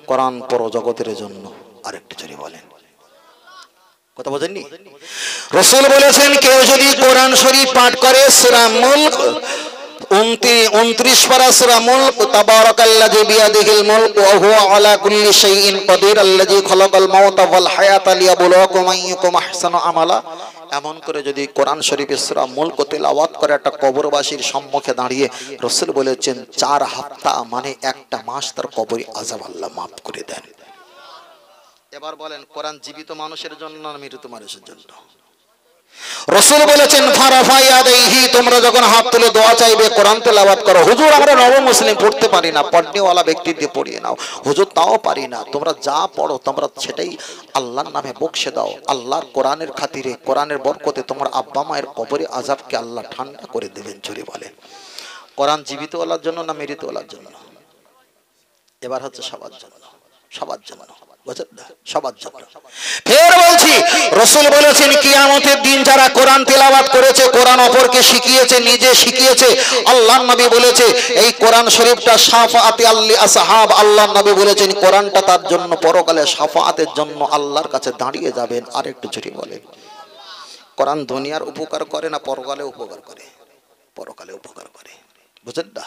কোরআন পর জগতের জন্য। আরেকটু জোরে বলেন, কথা বোঝেননি? রাসূল বলেছেন, কেউ যদি কোরআন শরীফ পাঠ করে, সূরা মুলক 29 পারা সূরা মুলক, তাবারাকাল্লাযী বিয়াদিহিল মুলক ওয়া হুয়া আলা কুল্লি শাইইন কাদির আল্লাযী খালাকাল মাউতা ওয়াল হায়াতা লিয়াবলুয়াকুম আইয়ুকুম আহসানু আমালা। এমন করে যদি কোরআন শরীফের সূরা মুলক তেলাওয়াত করে একটা কবরবাসীর সম্মুখে দাঁড়িয়ে, রাসূল বলেছেন 4 হপ্তাহ মানে 1টা মাস তার কবরে আযাব আল্লাহ মাফ করে দেন। এবার বলেন, কোরআন জীবিত মানুষের জন্য না মৃত মানুষের জন্য? রাসূল বলেছেন ফারাফা ইয়াদাইহি, তোমরা যখন হাত তুলে দোয়া চাইবে, কোরআন তেলাওয়াত করো। হুজুর আমরা নব মুসলিম পড়তে পারি না, পড়নেওয়ালা ব্যক্তি দিয়ে পড়িয়ে নাও। হুজুর তাও পারি না, তোমরা যা পড়ো তোমরা সেটাই আল্লাহর নামে বকশে দাও। আল্লাহর কোরআনের খাতিরে, কোরআনের বরকতে তোমার আব্বা মায়ের কবরে আযাবকে আল্লাহ ঠান্ডা করে দেবেন। জোরে বলে, কোরআন জীবিত ওয়ালার জন্য না মৃত ওয়ালার জন্য? এবার হচ্ছে সবার জন্য, সবার জন্য, সবার জন্য। ফের বলছি, রাসূল বলেছেন কিয়ামতের দিন যারা কোরআন তেলাওয়াত করেছে, কোরআন অপরকে শিখিয়েছে, নিজে শিখিয়েছে, আল্লাহর নবী বলেছে এই কোরআন শরীফটা শাফাআতি আল্লি আসহাব। আল্লাহর নবী বলেছেন কোরআনটা তার জন্য পরকালে শাফাআতের জন্য আল্লাহর কাছে দাঁড়িয়ে যাবেন। আর একটু জোরে বলেন, কোরআন দুনিয়ার উপকার করে না পরকালে উপকার করে? পরকালে উপকার করে। বুঝলেন না?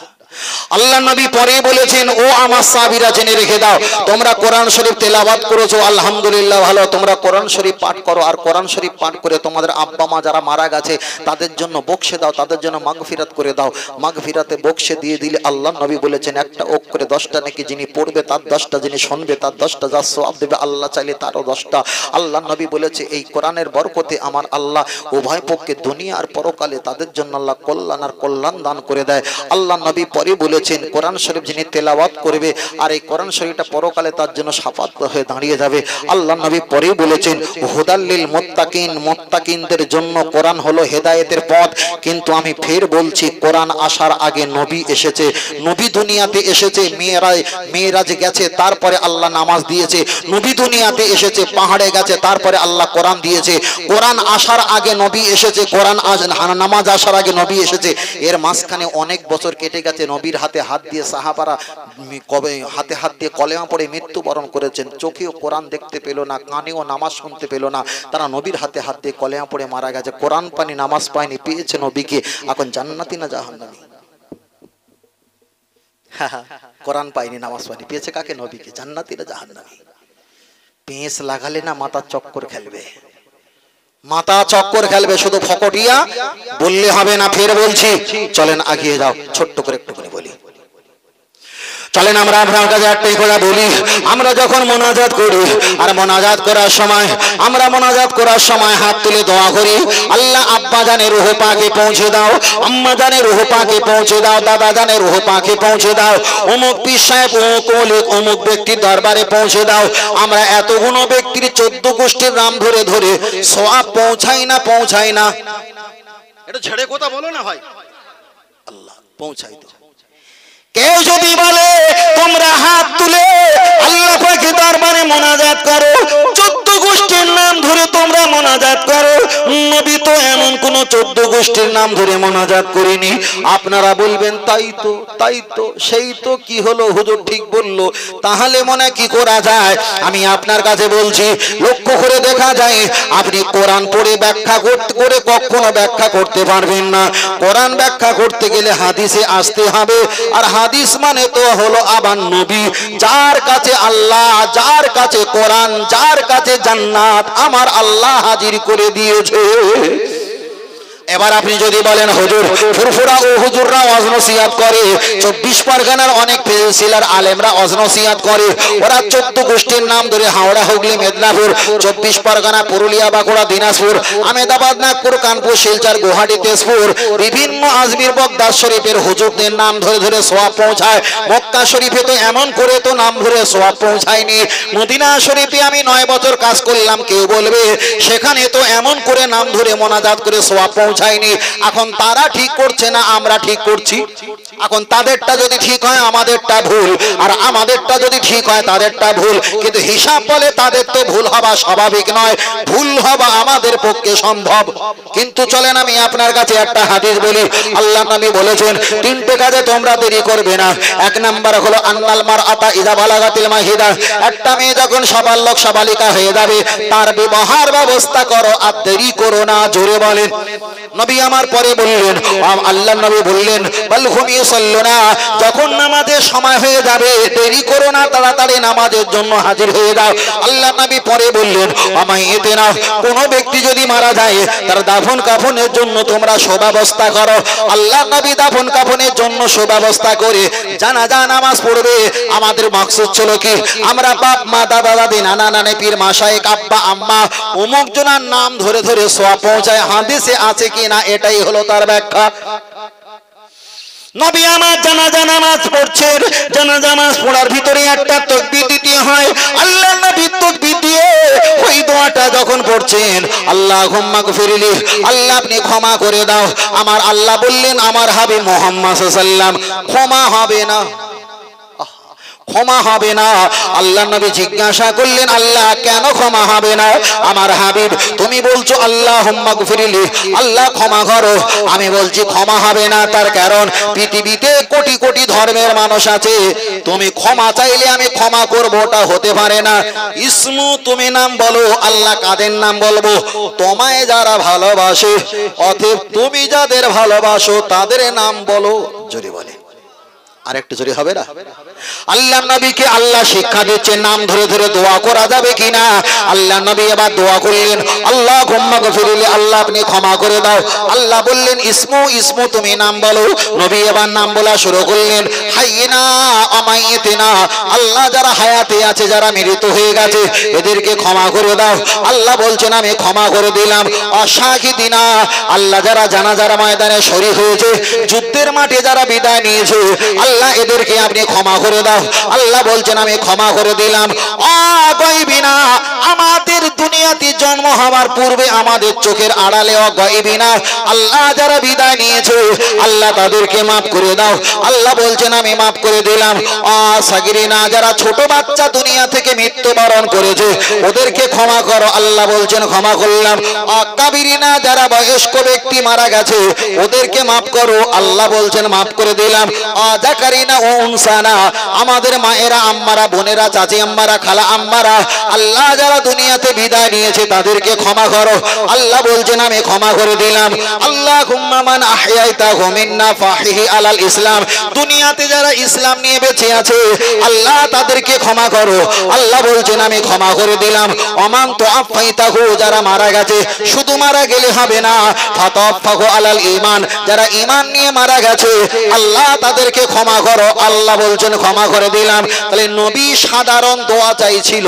আল্লাহ নবী পরে বলেছেন, ও আমার সাহাবীরা জেনে রেখে দাও, তোমরা কোরআন শরীফ তেলাওয়াত করেছো আলহামদুলিল্লাহ ভালো, তোমরা কোরআন শরীফ পাঠ করো, আর কোরআন শরীফ পাঠ করে তোমাদের আব্বা মা যারা মারা গেছে তাদের জন্য বকশে দাও, তাদের জন্য মাগফিরাত করে দাও। মাগফিরাতে বকশে দিয়ে দিলে আল্লাহ নবী বলেছেন একটা অক্ষরে 10টা নাকি, যিনি পড়বে তার 10টা, যিনি শুনবে তার 10টা, যা সওয়াব দেবে আল্লাহ চাইলে তারও 10টা। আল্লাহ নবী বলেছে এই কোরআনের বরকতে আমার আল্লাহ উভয় পক্ষে দুনিয়া আর পরকালে তাদের জন্য আল্লাহ কল্যাণ আর কল্যাণ দান করে দেয়। আল্লাহ নবী পরে বলেছেন কোরআন শরীফ যিনি তেলাওয়াত করবে আর এই কোরআন শরীফটা পরকালে তার জন্য শাফাত হয়ে দাঁড়িয়ে যাবে। আল্লাহ নবী পরে বলেছেন হুদাল্লিল মুত্তাকিন, মুত্তাকিনদের জন্য কোরআন হলো হেদায়েতের পথ। কিন্তু আমি ফের বলছি, কোরআন আসার আগে নবী এসেছে, নবী দুনিয়াতে এসেছে, মেয়েরাজ গেছে, তারপরে আল্লাহ নামাজ দিয়েছে। নবী দুনিয়াতে এসেছে, পাহাড়ে গেছে, তারপরে আল্লাহ কোরআন দিয়েছে। কোরআন আসার আগে নবী এসেছে, কোরআন নামাজ আসার আগে নবী এসেছে। এর মাঝখানে অনেক বছর কেটে গেছে, নবীর হাতে হাত দিয়ে সাহাবারা কবে হাতে হাত দিয়ে কলেমা পড়ে মৃত্যুবরণ করেছেন। চোখেও কোরআন দেখতে পেল না, কানেও নামাজ শুনতে পেল না, তারা নবীর হাতে হাত দিয়ে কলেমা পড়ে মারা গেছে। কোরআন পানি, নামাজ পায়নি, পেয়েছে নবীকে, এখন জান্নাতি না জাহান্নামী? কোরআন পায়নি, নামাজ পায়নি, পেয়েছে কাকে? নবীকে। জান্নাতি না জাহান্নামী? পেঁচ লাগালে না মাথা চক্কর খেলবে, মাথা চক্কর খেলবে। শুধু ফকটিয়া বললে হবে না, ফের বলছি চলেন আগিয়ে যাও। ছোট্ট করে একটুখানি বলি, চলেন আমরা আপনার কাছে একটাই কথা বলি, আমরা যখন মোনাজাত করি আর মোনাজাত করার সময় আমরা মোনাজাত করার সময় হাত তুলে দোয়া করি, আল্লাহ আব্বা জানের রূহ পাকে পৌঁছে দাও, আম্মা জানের রূহ পাকে পৌঁছে দাও, দাদা জানের রূহ পাকে পৌঁছে দাও, অমুক পীর সাহেব অমুক ব্যক্তির দরবারে পৌঁছে দাও। আমরা এতগুলো ব্যক্তির 14 গোষ্ঠীর নাম ধরে ধরে সওয়াব পৌঁছাই না, পৌঁছাই না? এটা ছেড়ে কথা বলো না ভাই, আল্লাহ পৌঁছাই তো। কেউ যদি বলে তোমরা হাত তুলে আল্লাহ পাকের দরবারে মোনাজাত করো, 14 গোষ্ঠীর নাম ধরে তোমরা মোনাজাত করো, নবী তো এমন কোন 14 গোষ্ঠীর নাম ধরে মোনাজাত করেনি। আপনারা বলবেন তাই তো, তাই তো, সেই তো, কি হলো হুজুর ঠিক বললো, তাহলে মনে কি করা যায়? আমি আপনার কাছে বলছি, লক্ষ্য করে দেখা যায় আপনি কোরআন পড়ে ব্যাখ্যা করতে করে কখনো ব্যাখ্যা করতে পারবেন না। কোরআন ব্যাখ্যা করতে গেলে হাদিসে আসতে হবে, আর হাদিস মানে তো হলো আবার নবী, যার কাছে আল্লাহ, যার কাছে কোরআন, যার কাছে জান্নাত আমার আল্লাহ হাজির করে দিয়েছে। এবার আপনি যদি বলেন হুজুর ফুরফুরা ও হুজুররা ওয়াজ নসিহত করে, 24 পরগনার অনেক পেশিলার আলেমরা ওয়াজ নসিহত করে, ওরা 14 গোষ্ঠীর নাম ধরে হাওড়া, হুগলি, মেদিনীপুর, 24 পরগনা, পুরুলিয়া, বাঁকুড়া, দিনাজপুর, আহমেদাবাদ, নাগপুর, কানপুর, শিলচর, গুয়াহাটি, তেজপুর, বিভিন্ন আজমির, বগদাদ শরীফের হুজুরদের নাম ধরে ধরে সওয়াব পৌঁছায়। মক্কা শরীফে তো এমন করে তো নাম ধরে সওয়াব পৌঁছায়নি। মদিনা শরীফে আমি 9 বছর কাজ করলাম, কেউ বলবে সেখানে তো এমন করে নাম ধরে মোনাজাত করে সওয়াব পৌঁছায়নি। এখন তারা ঠিক করছে না, আমরা ঠিক করছি। এখন তাদেরটা যদি ঠিক হয় আমাদেরটা ভুল, আর আমাদেরটা যদি ঠিক হয় তাদেরটা ভুল, কিন্তু হিসাব বলে তাদের তো ভুল হওয়া স্বাভাবিক নয়, ভুল হওয়া আমাদের পক্ষে সম্ভব। কিন্তু চলেন আমি আপনার কাছে একটা হাদিস বলি, আল্লাহ নবী বলেছেন 3টে কাজে তোমরা দেরি করবে না। 1 নাম্বার হলো আন্নাল মারআতা ইযা বালাগাতিল মাহিদা, একটা মেয়ে যখন সাবালক সাবালিকা হয়ে যাবে তার বিবাহের ব্যবস্থা করো, আর দেরি করো না। জোরে বলেন। নবী আমার পরে বললেন, আল্লাহ নবী বললেন বালহুম ইউসাল্লুনা, যখন নামাজের সময় হয়ে যাবে দেরি করো না, তাড়াতাড়ি নামাজের জন্য হাজির হয়ে যাও। আল্লাহ নবী পরে বললেন আমাইতেনা, কোন ব্যক্তি যদি মারা যায় তার দাফন কাফনের জন্য তোমরা সুব্যবস্থা করো। আল্লাহ নবী দাফন কাফনের জন্য সুব্যবস্থা করে জানাজা নামাজ পড়বে। আমাদের মাকসুদ ছিল কি, আমরা বাপ মা, দাদা দাদি, নানা নানি, পীর মাশায়েখ, আব্বা আম্মা অমুক জনার নাম ধরে ধরে সওয়াব পৌঁছায়। হাদিসে আছে কি না, এটাই হলো তার ব্যাখ্যা। নবী আমার জানাজা নামাজ পড়ছেন, জানাজা নামাজ পড়ার ভিতরে একটা তাকবীর দিতে হয়। আল্লাহ নবী তাকবীর দিয়ে ওই দোয়াটা যখন পড়ছেন, আল্লাহুম্মা গফিরলি, আল্লাহ আপনি ক্ষমা করে দাও, আমার আল্লাহ বললেন আমার হাবিব মুহাম্মদ সাল্লাল্লাহু আলাইহি ওয়াসাল্লাম ক্ষমা হবে না। ক্ষমা হবে না। আল্লাহ নবী জিজ্ঞাসা করলেন, আল্লাহ কেন ক্ষমা হবে না? আমার হাবিব তুমি বলছো আল্লাহুম্মা গফিরলি, আল্লাহ ক্ষমা করো, আমি বলছি ক্ষমা হবে না। তার কারণ পৃথিবীতে কোটি কোটি ধর্মের মানুষ আছে, তুমি ক্ষমা চাইলে আমি ক্ষমা করব ওটা হতে পারে না। ইসমু তুমি নাম বলো, আল্লাহ কাদের নাম বলবো? তোমায় যারা ভালোবাসে, অতএব তুমি যাদের ভালোবাসো তাদের নাম বলো। জোরে বলে, আর একটু জোরে হবে না? আল্লাহ নবীকে আল্লাহ শিক্ষা দিচ্ছে নাম ধরে ধরে দোয়া করা যাবে কিনা। আল্লাহ নবী এবার দোয়া করলেন, আল্লাহুম্মা গফিরলি, আল্লাহ আপনি ক্ষমা করে দাও। আল্লাহ বললেন ইসমু, ইসমু তুমি নাম বলো। নবী এবার নাম বলা শুরু করলেন, হাইয়িনা আমাইতিনা, আল্লাহ যারা হায়াতে আছে, যারা মৃত হয়ে গেছে এদেরকে ক্ষমা করে দাও। আল্লাহ বলছেন আমি ক্ষমা করে দিলাম। অশাহিদিনা, আল্লাহ যারা জানাজার ময়দানে শরীক হয়েছে, যুদ্ধের মাঠে যারা বিদায় নিয়েছে, আল্লাহ এদেরকে আপনি ক্ষমা করে দাও। আল্লাহ বলছেন আমি ক্ষমা করে দিলাম। অগাইবিনা, আমাদের দুনিয়াতে জন্ম হওয়ার পূর্বে আমাদের চোখের আড়ালে অগাইবিনা, আল্লাহ যারা বিদায় নিয়েছে আল্লাহ তাদেরকে মাফ করে দাও। আল্লাহ বলছেন আমি মাফ করে দিলাম। অসাগিরিনা, যারা ছোট বাচ্চা দুনিয়া থেকে মৃত্যুবরণ করেছে ওদেরকে ক্ষমা করো। আল্লাহ বলছেন ক্ষমা করলাম। অকাবিরিনা, যারা বয়স্ক ব্যক্তি মারা গেছে ওদেরকে মাফ করো। আল্লাহ বলছেন মাফ করে দিলাম। অজাকারিনা ও উনসানা, আমাদের মায়েরা, আম্মারা, বোনেরা, চাচি আম্মারা, খালা আম্মারা, আল্লাহ যারা দুনিয়াতে বিদায় নিয়েছে তাদেরকে ক্ষমা করো। আল্লাহ বলছেন আমি ক্ষমা করে দিলাম। আল্লাহুম্মা মান আহইয়াইতাহু মিন্না ফাহিহি আলাল ইসলাম, দুনিয়াতে যারা ইসলাম নিয়ে বেঁচে আছে আল্লাহ তাদেরকে ক্ষমা করো। আল্লাহ বলছেন আমি ক্ষমা করে দিলাম। ওমান তুআফাইতাহু, যারা মারা গেছে, শুধু মারা গেলে হবে না, ফাতাফাহু আলাল ঈমান, যারা ঈমান নিয়ে মারা গেছে আল্লাহ তাদেরকে ক্ষমা করো। আল্লাহ বলছেন ক্ষমা করে দিলাম। তাহলে নবী সাধারণ দোয়া চাইছিল,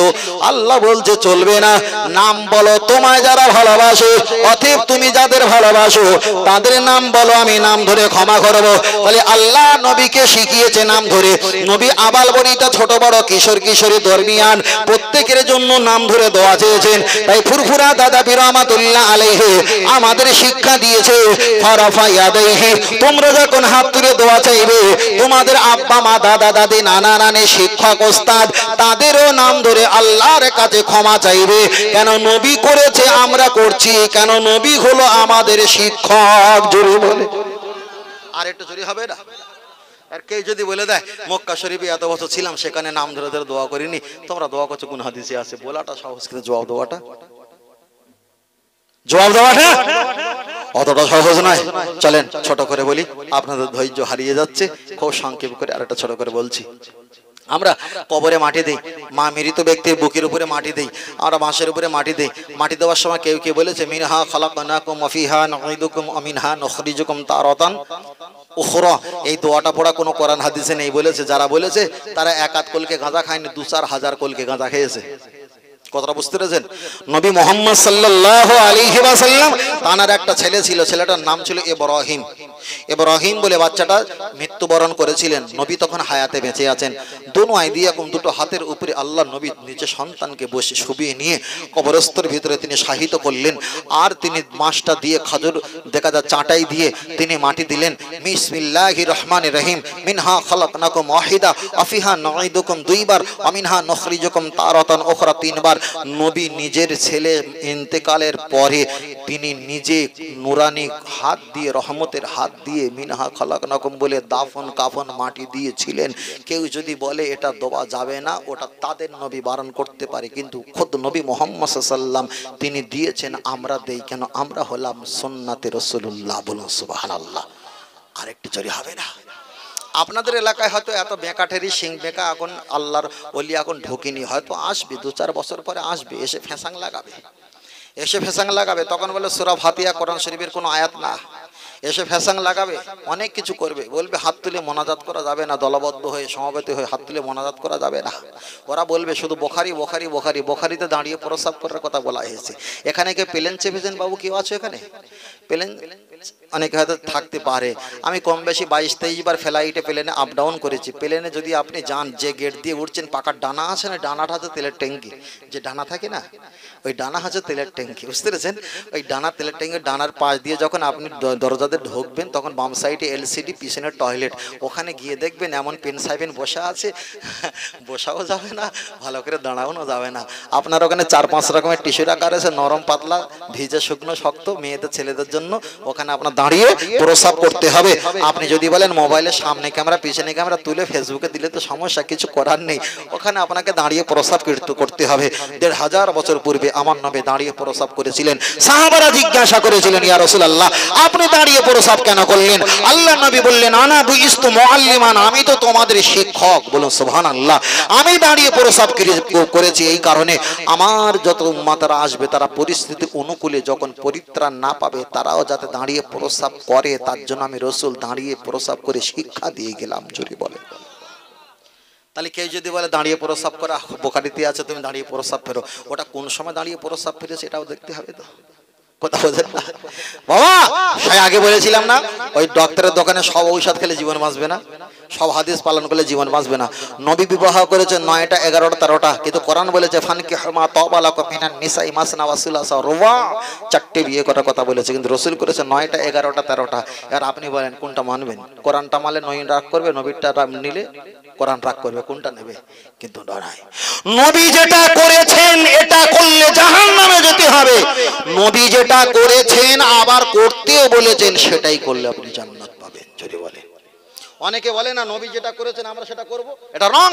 আল্লাহ বলছে চলবে না, নাম বলো তোমায় যারা ভালোবাসে, অতএব তুমি যাদের ভালোবাসো তাদের নাম বলো, আমি নাম ধরে ক্ষমা করব। তাহলে আল্লাহ নবীকে শিখিয়েছে নাম ধরে। নবী আবাল বনিতা, ছোট বড়, কিশোর কিশোরী, দরমিয়ান প্রত্যেকের জন্য নাম ধরে দোয়া চেয়েছেন। তাই ফুরফুরা দাদা পীর রহমাতুল্লাহ আলাইহি আমাদের শিক্ষা দিয়েছে, ফারাফা ইয়াদাইহি, তোমরা যখন হাত তুলে দোয়া চাইবে তোমাদের আব্বা মা, দাদা দাদি, নানা নানি, শিক্ষক, ওস্তাদ তাদেরও নাম ধরে আল্লাহর কাছে ক্ষমা চাইবে। কেন নবী করেছে আমরা করছি, কেন নবী হলো আমাদের শিক্ষক। জোরে বলে, আর একটু জোরে হবে না? আর কেউ যদি বলে দেয় মক্কা শরীফে এত বছর ছিলাম সেখানে নাম ধরে ধরে দোয়া করিনি, তোমরা দোয়া করছো কোন হাদিসে আছে? বলাটা সহজ, কিন্তু জবাব দেওয়াটা অতটা সহজ নয়। চলেন ছোট করে বলি, আপনাদের ধৈর্য হারিয়ে যাচ্ছে, খুব সংক্ষেপ করে আরেকটা ছোট করে বলছি। আমরা কবরে মাটি দেই, মা মৃত ব্যক্তির বুকের উপরে মাটি দেই, আমরা বাঁশের উপরে মাটি দেই। মাটি দেওয়ার সময় কেউ কেউ বলেছে মিনহা খালাকনাকুম ওয়া ফিহা নুঈদুকুম ওয়া মিনহা নুখরিজুকুম তারাতান উখরা, এই দোয়াটা পড়া কোনো কোরআন হাদিসে নেই বলেছে। যারা বলেছে তারা এক আধ কলকে গাঁজা খায়নি, 2-4 হাজার কলকে গাঁজা খেয়েছে। কথাটা বুঝতে পেরেছেন? নবী মুহাম্মদ সাল্লাল্লাহু আলাইহি ওয়াসাল্লাম, তার একটা ছেলে ছিল, ছেলেটার নাম ছিল ইব্রাহিম। ইব্রাহিম বলে বাচ্চাটা মৃত্যুবরণ করেছিলেন। নবী তখন হায়াতে বেঁচে আছেন। দোনো আইদিয়াকুম, দুটো হাতের উপরে আল্লাহ নবী নিজের সন্তানকে বসে শুবিয়ে নিয়ে কবরস্থের ভিতরে তিনি শাহিত করলেন। আর তিনি মাছটা দিয়ে, খাজুর দেখা যায় চাটাই দিয়ে তিনি মাটি দিলেন। বিসমিল্লাহির রহমানির রহিম, মিনহা খালাকনাকুম ওয়াহিদা ওয়া ফিহা নুঈদুকুম 2 বার ওয়া মিনহা নুখরিজুকুম তারাতান উখরা 3 বার। নবী নিজের ছেলে ইন্তেকালের পরে তিনি নিজে নুরানি হাত দিয়ে, রহমতের হাত দিয়ে মিনহা খালাকনাকুম বলে দাফন কাফন মাটি দিয়েছিলেন। কেউ যদি বলে এটা দেওয়া যাবে না, ওটা তাদের নবী বারণ করতে পারে, কিন্তু খোদ নবী মুহাম্মদ সাল্লাল্লাহু আলাইহি ওয়াসাল্লাম তিনি দিয়েছেন, আমরা দেই কেন? আমরা হলাম সুন্নাতে রাসূলুল্লাহ। বলুন সুবহানাল্লাহ। আরেকটু জোরে হবে না? আপনাদের এলাকায় হয়তো এত বেকাঠেরি সিং বেকা এখন আল্লাহর ওলি এখন ঢোকেনি, হয়তো আসবে 2-4 বছর পরে আসবে, এসে ফেসাং লাগাবে, তখন বলে সূরা ফাতিহা কোরআন শরীফের কোনো আয়াত না, এসে ফেসাং লাগাবে, অনেক কিছু করবে, বলবে হাত তুলে মোনাজাত করা যাবে না, দলবদ্ধ হয়ে সমবেত হয়ে হাত তুলে মোনাজাত করা যাবে না। ওরা বলবে শুধু বোখারি বোখারি বোখারি, বোখারিতে দাঁড়িয়ে প্রস্রাব করার কথা বলা হয়েছে। এখানে কে প্লেন চেপেছেন বাবু? কেউ আছে এখানে? প্লেন অনেকে হয়তো থাকতে পারে। আমি কম বেশি 22-23 বার ফ্লাইটে প্লেনে আপ ডাউন করেছি। প্লেনে যদি আপনি যান, যে গেট দিয়ে উঠছেন পাকার ডানা আছে না, ডানাটা হচ্ছে তেলের ট্যাঙ্কি। যে ডানা থাকে না, ওই ডানা হচ্ছে তেলের ট্যাঙ্কি, বুঝতে পেরেছেন? ওই ডানা তেলের ট্যাঙ্কি, ডানার পাশ দিয়ে যখন আপনি দরজাতে ঢুকবেন তখন বাম সাইডে এলসিডি, পিছনের টয়লেট। ওখানে গিয়ে দেখবেন এমন পেন সাহেবেন বসা আছে, বসাও যাবে না, ভালো করে দাঁড়ানো যাবে না। আপনার ওখানে 4-5 রকমের টিস্যু রাখা রয়েছে, নরম পাতলা, ভিজে শুকনো শক্ত, মেয়েদের ছেলেদের জন্য। ওখানে আপনার দাঁড়িয়ে প্রসাব করতে হবে। আপনি যদি বলেন মোবাইলের সামনে ক্যামেরা পিছনে ক্যামেরা তুলে ফেসবুকে দিলে তো সমস্যা, কিছু করার নেই। ওখানে আপনাকে দাঁড়িয়ে প্রসাব করতে হবে। 1500 বছর পূর্বে আমার নবী দাঁড়িয়ে প্রসাব করেছিলেন। সাহাবারা জিজ্ঞাসা করেছিলেন, ইয়া রাসূলুল্লাহ, আপনি দাঁড়িয়ে প্রসাব কেন করলেন? আল্লাহ নবী বললেন, আনা বুইস্তু মুআল্লিমান, আমি তো তোমাদের শিক্ষক। বলুন সুবহানাল্লাহ। আমি দাঁড়িয়ে প্রসাব করেছি এই কারণে, আমার যত উম্মতরা আসবে তারা পরিস্থিতি অনুকূলে যখন পরিত্রাণ না পাবে, তারাও যাতে দাঁড়িয়ে প্রসাব করে, তার জন্য আমি রাসূল দাঁড়িয়ে প্রসাব করে শিক্ষা দিয়ে গেলাম। জোরে বলে। তাহলে কেউ যদি বলে দাঁড়িয়ে প্রসাব করা বুখারীতে আছে, তুমি দাঁড়িয়ে প্রসাব ফেরো, ওটা কোন সময় দাঁড়িয়ে প্রসাব ফেরেছে এটাও দেখতে হবে তো। কথা বোঝেন না বাবা? সেই আগে বলেছিলাম না, ওই ডক্টরের দোকানে সব ঔষধ খেলে জীবন বাঁচবে না, সব হাদিস পালন করলে জীবন বাঁচবে না। নবী বিবাহ করেছে 9টা, 11টা, 13টা, কিন্তু কোরআন বলেছে ফানকিহু মা তাবা লাকুম মিনান নিসাই মাসনা ওয়া সুলাসা ওয়া রুবা, 4টে বিয়ে করার কথা বলেছে, কিন্তু রাসূল করেছে 9টা, 11টা, 13টা। আর আপনি বলেন কোনটা মানবেন? কোরআনটা মানলে নবী রাগ করবে, নবীরটা নিলে কোরআন রাগ করবে, কোনটা নেবে? কিন্তু নয়, নবী যেটা করেছেন এটা করলে জাহান্নামে যেতে হবে। নবী যেটা করেছেন আবার করতেও বলেছেন, সেটাই করলে আপনি জান্নাত পাবেন। যদি বলে অনেকে বলে না নবী যেটা করেছেন আমরা সেটা করব, এটা রং।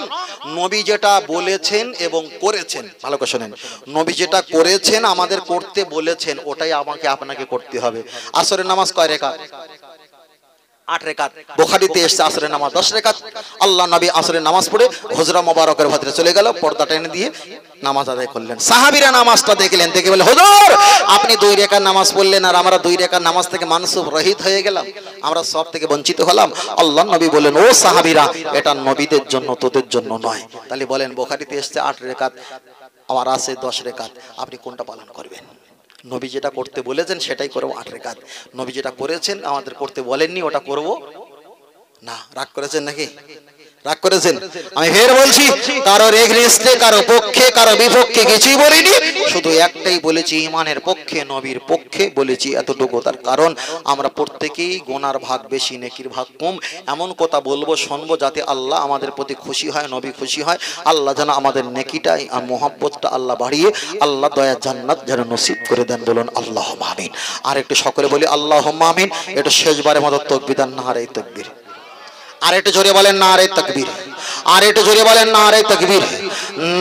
নবী যেটা বলেছেন এবং করেছেন, ভালো করে শুনেন, নবী যেটা করেছেন আমাদের করতে বলেছেন, ওটাই আমাকে আপনাকে করতে হবে। আসরের নামাজ কয় রাকাত? 8 রাকাত। বুখারীতে এসেছে আসরের নামাজ 10 রাকাত। আল্লাহ নবী আসরের নামাজ পড়ে হুজরা মোবারকের ভিতরে চলে গেল, পর্দা টেনে দিয়ে নামাজ আদায় করলেন। সাহাবীরা নামাজটা দেখলেন, দেখে বলে, হুজুর আপনি 2 রাকাত নামাজ পড়লেন আর আমরা 2 রাকাত নামাজ থেকে মানসুব রহিত হয়ে গেলাম, আমরা সব থেকে বঞ্চিত হলাম। আল্লাহ নবী বলেন, ও সাহাবীরা, এটা নবীদের জন্য, তোদের জন্য নয়। তাহলে বলেন বুখারীতে এসেছে 8 রাকাত, আবার আছে 10 রাকাত, আপনি কোনটা পালন করবেন? নবী যেটা করতে বলেছেন সেটাই করব, 8 রাকাত। নবী যেটা করেছেন আমাদের করতে বলেননি, ওটা করব না। রাগ করেছেন নাকি? রাগ করেছেন? আমি ফের বলছি, কারো এগেইনস্টে, কারো পক্ষে, কারো বিপক্ষে কিছুই বলিনি, শুধু একটাই বলেছি, ঈমানের পক্ষে, নবীর পক্ষে বলেছি, এতটুকু। তার কারণ আমরা প্রত্যেকেই গুনার ভাগ বেশি, নেকির ভাগ কম। এমন কথা বলবো, শুনবো, যাতে আল্লাহ আমাদের প্রতি খুশি হয়, নবী খুশি হয়। আল্লাহ যেন আমাদের নেকিটাই আর মোহাব্বতটা আল্লাহ বাড়িয়ে আল্লাহ দয়া জান্নাত যেন নসিব করে দেন। বলুন আল্লাহুম্মা আমিন। আর একটু সকলে বলি আল্লাহুম্মা আমিন। এটা শেষবারের মতো তাকবীর, নারে তাকবীর। আর একটু জোরে বলেন নারে তাকবীর। আর একটু জোরে বলেন নারে তাকবীর,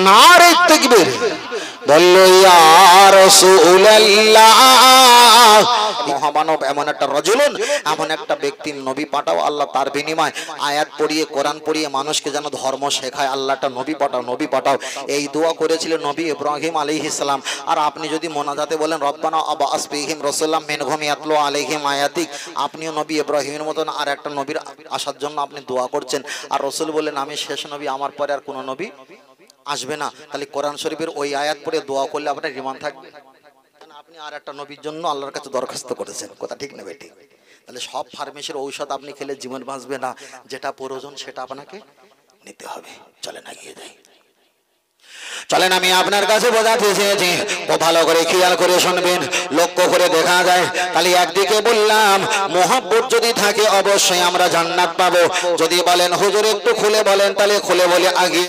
নারে তাকবীর। বললো ইয়া রাসূলুল্লাহ, মহামানব এমন একটা রাজুলুন, এমন একটা ব্যক্তি নবী পাঠাও আল্লাহ, তার বিনিময় আয়াত পড়িয়ে, কোরআন পড়িয়ে মানুষকে যেন ধর্ম শেখায়। আল্লাহটা নবী পাঠাও, নবী পাঠাও। এই দোয়া করেছিলেন নবী ইব্রাহিম আলাইহিস সালাম। আর আপনি যদি মোনাজাতে বলেন রব্বানা আবআস ফীহিম রাসূলাম মিনহুম ইয়াতলু আলাইহিম আয়াতিক, আপনিও নবী ইব্রাহিমের মতন আর একটা নবীর আসার জন্য আপনি দোয়া করছেন। আর রাসূল বলেন আমি শেষ নবী, আমার পরে আর কোনো নবী আসবে না। তাহলে কোরআন শরীফের ওই আয়াত পড়ে দোয়া করলে আপনার ঈমান থাকবে। আপনি আর একটা নবীর জন্য আল্লাহর কাছে দরখাস্ত করেছেন, কথা ঠিক না বেঠিক? তাহলে সব ফার্মেসির ঔষধ আপনি খেলে জীবন বাঁচবে না, যেটা প্রয়োজন সেটা আপনাকে নিতে হবে। চলেন এগিয়ে যাই। চলেন আমি আপনার কাছে বোঝাতে চেয়েছি, ও ভালো করে খেয়াল করে শুনবেন, লক্ষ্য করে দেখা যায়। তাহলে একদিকে বললাম মোহাব্বত যদি থাকে অবশ্যই আমরা জান্নাত পাবো। যদি বলেন হুজুর একটু খুলে বলেন, তাহলে খুলে বলে আগে